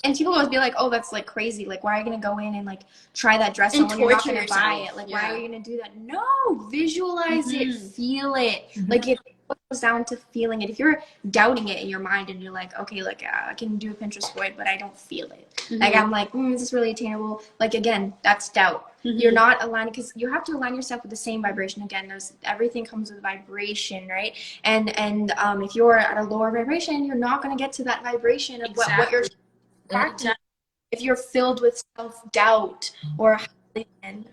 And people always be like, oh, that's like crazy. Like, why are you going to go in and like try that dress on when you're not going to buy it? Like, why are you going to do that? No, visualize it, feel it. Like it goes down to feeling it. If you're doubting it in your mind and you're like, okay, like I can do a Pinterest board, but I don't feel it. Like I'm like, is this really attainable? Like again, that's doubt. You're not aligning, because you have to align yourself with the same vibration. Again, everything comes with vibration, right? And if you're at a lower vibration, you're not going to get to that vibration of what you're practicing. If you're filled with self-doubt or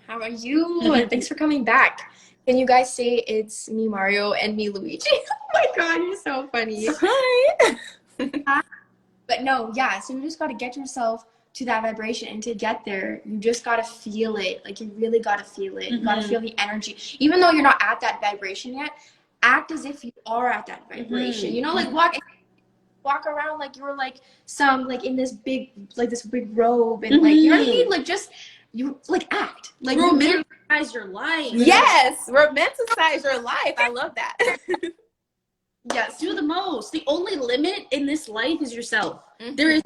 how are you? And thanks for coming back. Can you guys say it's me, Mario, and me, Luigi? Oh my God, you're so funny. Hi. But no, yeah, so you just got to get yourself to that vibration, and to get there, you just got to feel it. Like you really got to feel it. You got to feel the energy. Even though you're not at that vibration yet, act as if you are at that vibration. You know, like walk around like you're like some like in this big robe, and like you know what I mean? Like just you like act like romanticize your life. Yes, romanticize your life. I love that. Yes, do the most. The only limit in this life is yourself. There is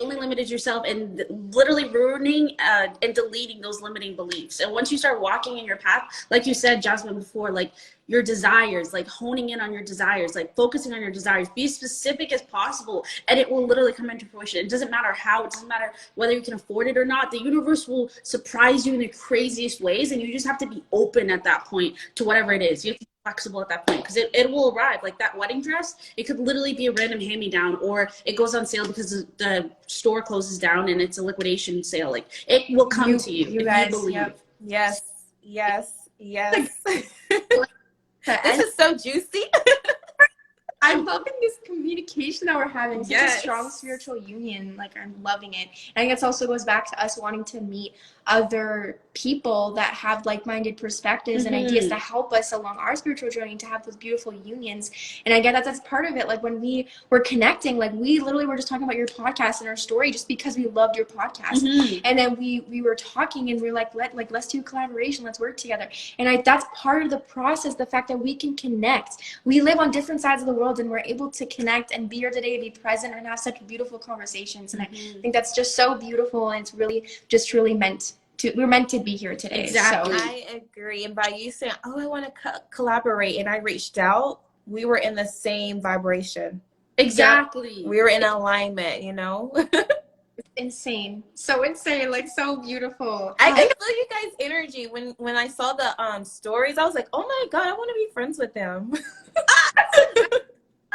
only limited yourself and literally ruining and deleting those limiting beliefs. And once you start walking in your path, like you said, Jasmine, before, like your desires, like honing in on your desires, like focusing on your desires, be as specific as possible, and it will literally come into fruition. It doesn't matter how, it doesn't matter whether you can afford it or not. The universe will surprise you in the craziest ways, and you just have to be open at that point to whatever it is. You have to be flexible at that point, because it will arrive. Like that wedding dress, it could literally be a random hand-me-down, or it goes on sale because the store closes down and it's a liquidation sale. Like it will come to you if guys, you believe. yep. Yes. And This is so juicy. I'm loving this communication that we're having. Such a Yes. strong spiritual union. Like, I'm loving it. And I guess also goes back to us wanting to meet other people that have like-minded perspectives and ideas to help us along our spiritual journey, to have those beautiful unions. And I get that that's part of it. Like when we were connecting, like we literally were just talking about your podcast and our story just because we loved your podcast. And then we were talking and we were like, let's do collaboration, let's work together. And that's part of the process, the fact that we can connect. We live on different sides of the world and we're able to connect and be here today, be present, and have such beautiful conversations. And I think that's just so beautiful, and it's really just really we're meant to be here today. Exactly. So I agree. And by you saying, oh, I want to collaborate, and I reached out, we were in the same vibration. Exactly. We were in alignment, you know? it's insane. So insane, like so beautiful. I feel you guys' energy. When I saw the stories, I was like, oh my God, I want to be friends with them.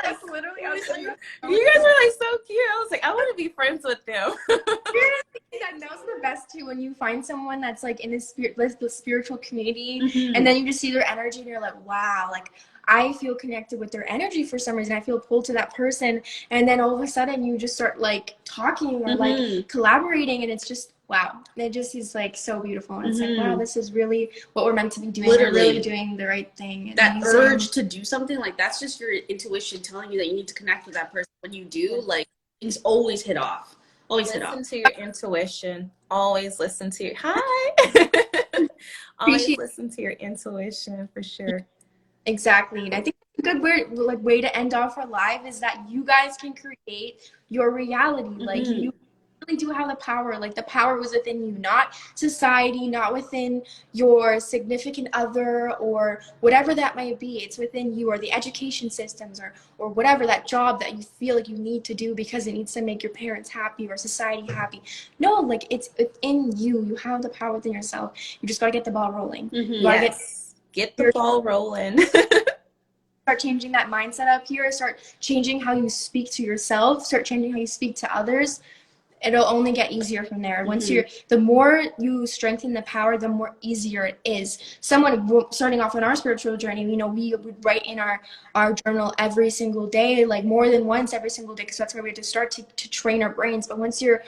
That's literally I was like, You guys were like so cute. I was like, I want to be friends with them. that was the best too, when you find someone that's like in the spiritual community, and then you just see their energy and you're like, wow, like I feel connected with their energy for some reason. I feel pulled to that person, and then all of a sudden you just start like talking or like collaborating, and it's just wow. It just is like so beautiful, and it's like, wow, this is really what we're meant to be doing. Literally. We're really doing the right thing. That urge to do something, like that's just your intuition telling you that you need to connect with that person. When you do, like things always hit off. Always hit off. Listen to your intuition. Always listen to your always listen to your intuition, for sure. Exactly. And I think a good way to end off our live is that you guys can create your reality. Like you really do have the power. Like the power was within you, not society, not within your significant other or whatever that might be. It's within you, or the education systems, or whatever, that job that you feel like you need to do because it needs to make your parents happy or society happy. No, like it's within you. You have the power within yourself. You just gotta get the ball rolling. You gotta get the ball rolling. Start changing that mindset up here. Start changing how you speak to yourself. Start changing how you speak to others. It'll only get easier from there. Once the more you strengthen the power, the more easier it is. Someone starting off on our spiritual journey, you know, we would write in our journal every single day, like more than once every single day, because that's where we have to start to train our brains. But once your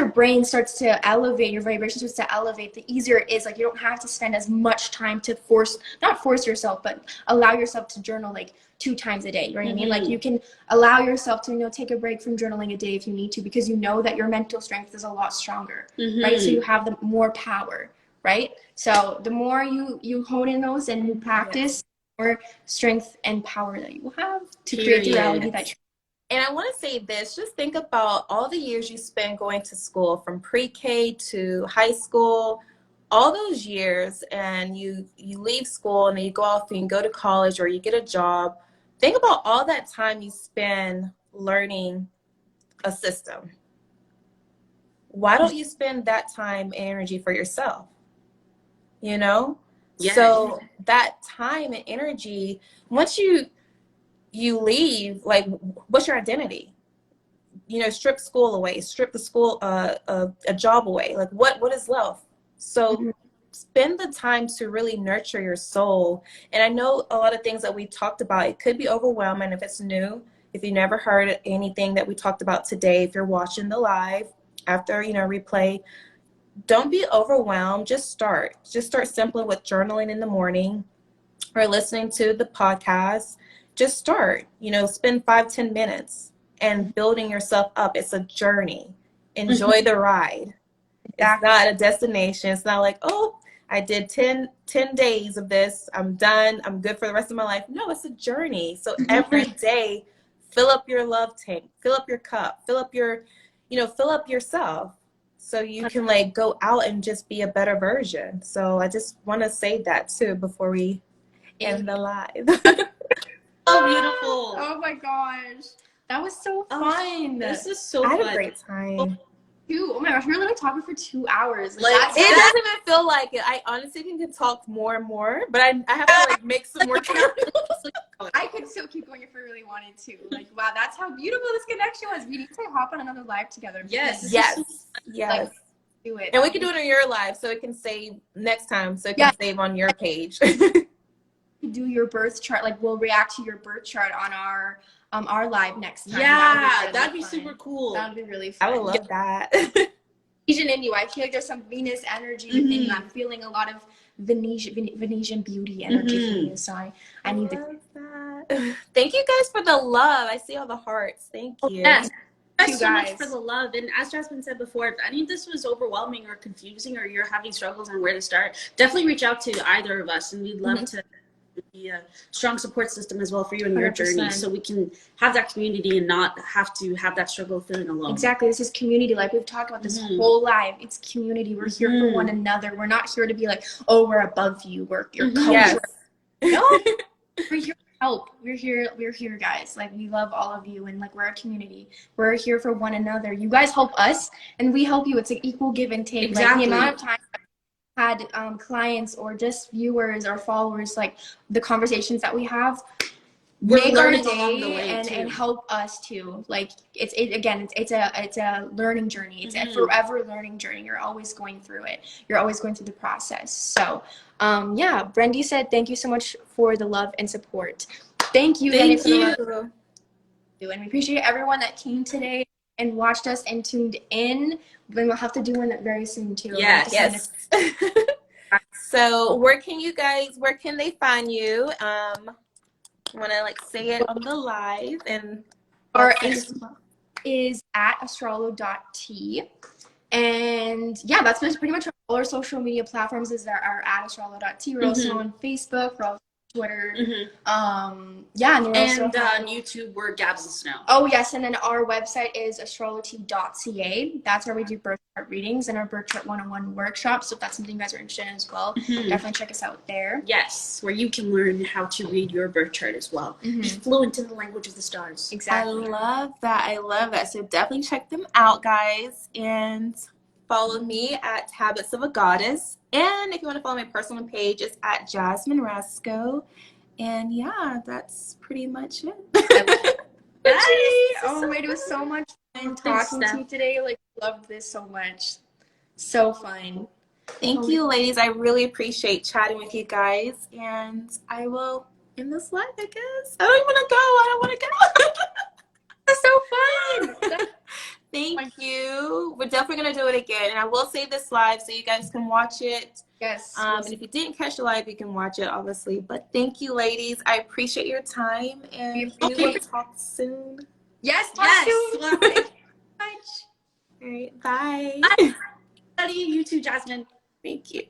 brain starts to elevate, your vibration starts to elevate, the easier it is. Like you don't have to spend as much time to not force yourself, but allow yourself to journal like 2 times a day. You know what I mean? Like you can allow yourself to, you know, take a break from journaling a day if you need to, because you know that your mental strength is a lot stronger, right? So you have the more power, right? So the more you hone in those and you practice, the more strength and power that you have to create the reality that you. And I want to say this, just think about all the years you spend going to school, from pre-K to high school, all those years, and you leave school and then you go off and you go to college or you get a job. Think about all that time you spend learning a system. Why don't you spend that time and energy for yourself? You know? Yeah. So that time and energy, once you leave, like, what's your identity? You know, strip school away, strip the school, a job away. Like, what is left? So spend the time to really nurture your soul. And I know a lot of things that we talked about, it could be overwhelming if it's new. If you never heard anything that we talked about today, if you're watching the live after, you know, replay, don't be overwhelmed. Just start simply with journaling in the morning or listening to the podcast. Just start, you know, spend 5-10 minutes and building yourself up. It's a journey. Enjoy the ride. It's not a destination. It's not like, oh, I did 10 days of this. I'm done. I'm good for the rest of my life. No, it's a journey. So every day, fill up your love tank, fill up your cup, fill up your, fill up yourself so you can like go out and just be a better version. So I just want to say that too before we end the live. So beautiful. Oh my gosh. That was so fun. This is so I fun. had a great time. Oh my gosh, we were literally talking for 2 hours. Like, That's It doesn't even feel like it. I honestly can talk more and more, but I have to like make some more time. I could still keep going if I really wanted to. Like, wow, that's how beautiful this connection was. We need to hop on another live together. Yes. Yes. Like, do it. And we can do it on your live so it can save next time, so it can save on your page. Do your birth chart. Like, we'll react to your birth chart on our live next time. Yeah, that'd really be fun. super cool. That'd be really fun. I would love that. Venetian in you. I feel like there's some Venus energy within you. I'm feeling a lot of Venetian beauty energy from you. So I need to. Love that. Thank you guys for the love. I see all the hearts. Thank you. Yes. Thanks You so much guys. for the love. And as Jasmine said before, if any of this was overwhelming or confusing or you're having struggles on where to start, definitely reach out to either of us, and we'd love to be a strong support system as well for you in your 100%. journey, so we can have that community and not have to have that struggle of feeling alone. Exactly. This is community. Like we've talked about this whole life. It's community. We're here for one another. We're not here to be like, oh, we're above you. We're your coach. Yes. No. We're here to help. We're here, guys. Like, we love all of you, and like, we're a community. We're here for one another. You guys help us, and we help you. It's an equal give and take. Exactly. Like, the amount of time I've had clients or just viewers or followers, like the conversations that we have, We're make our learning along the day way, and too. help us too. Like, it's a learning journey. It's a forever learning journey. You're always going through it. You're always going through the process. So yeah, Brendy said thank you so much for the love and support. Thank you. Thank for the you. love. And we appreciate everyone that came today and watched us and tuned in. Then we'll have to do one very soon too. Yes. So where can they find you? Want to like say it on the live and Our Instagram is at astrolo.t. And yeah, that's pretty much all our social media platforms are at astrolo.t. We're also on Facebook, we're also on Twitter. Yeah, and, on YouTube, we're Gabs and Snow. oh yes, and then our website is astrology.ca. That's where we do birth chart readings and our birth chart 101 workshops. So if that's something you guys are interested in as well, definitely check us out there. Yes, where you can learn how to read your birth chart as well. Just fluent in the language of the stars. Exactly. I love that. So definitely check them out, guys, and follow me at Habits of a Goddess. And if you want to follow my personal page, it's at Jasmine Rasco. And yeah, that's pretty much it. Oh, it was so much fun talking to you today. Like, loved this so much. So fun. Thank you, ladies. I really appreciate chatting with you guys. And I will end this live, I guess. I don't want to go. That's so fun. Thank you. We're definitely going to do it again. And I will save this live so you guys can watch it. Yes. And if you didn't catch the live, you can watch it, obviously. But thank you, ladies. I appreciate your time. And we will talk soon. Yes. Yes. Thank you so much. All right. Bye. Bye. You too, Jasmine. Thank you.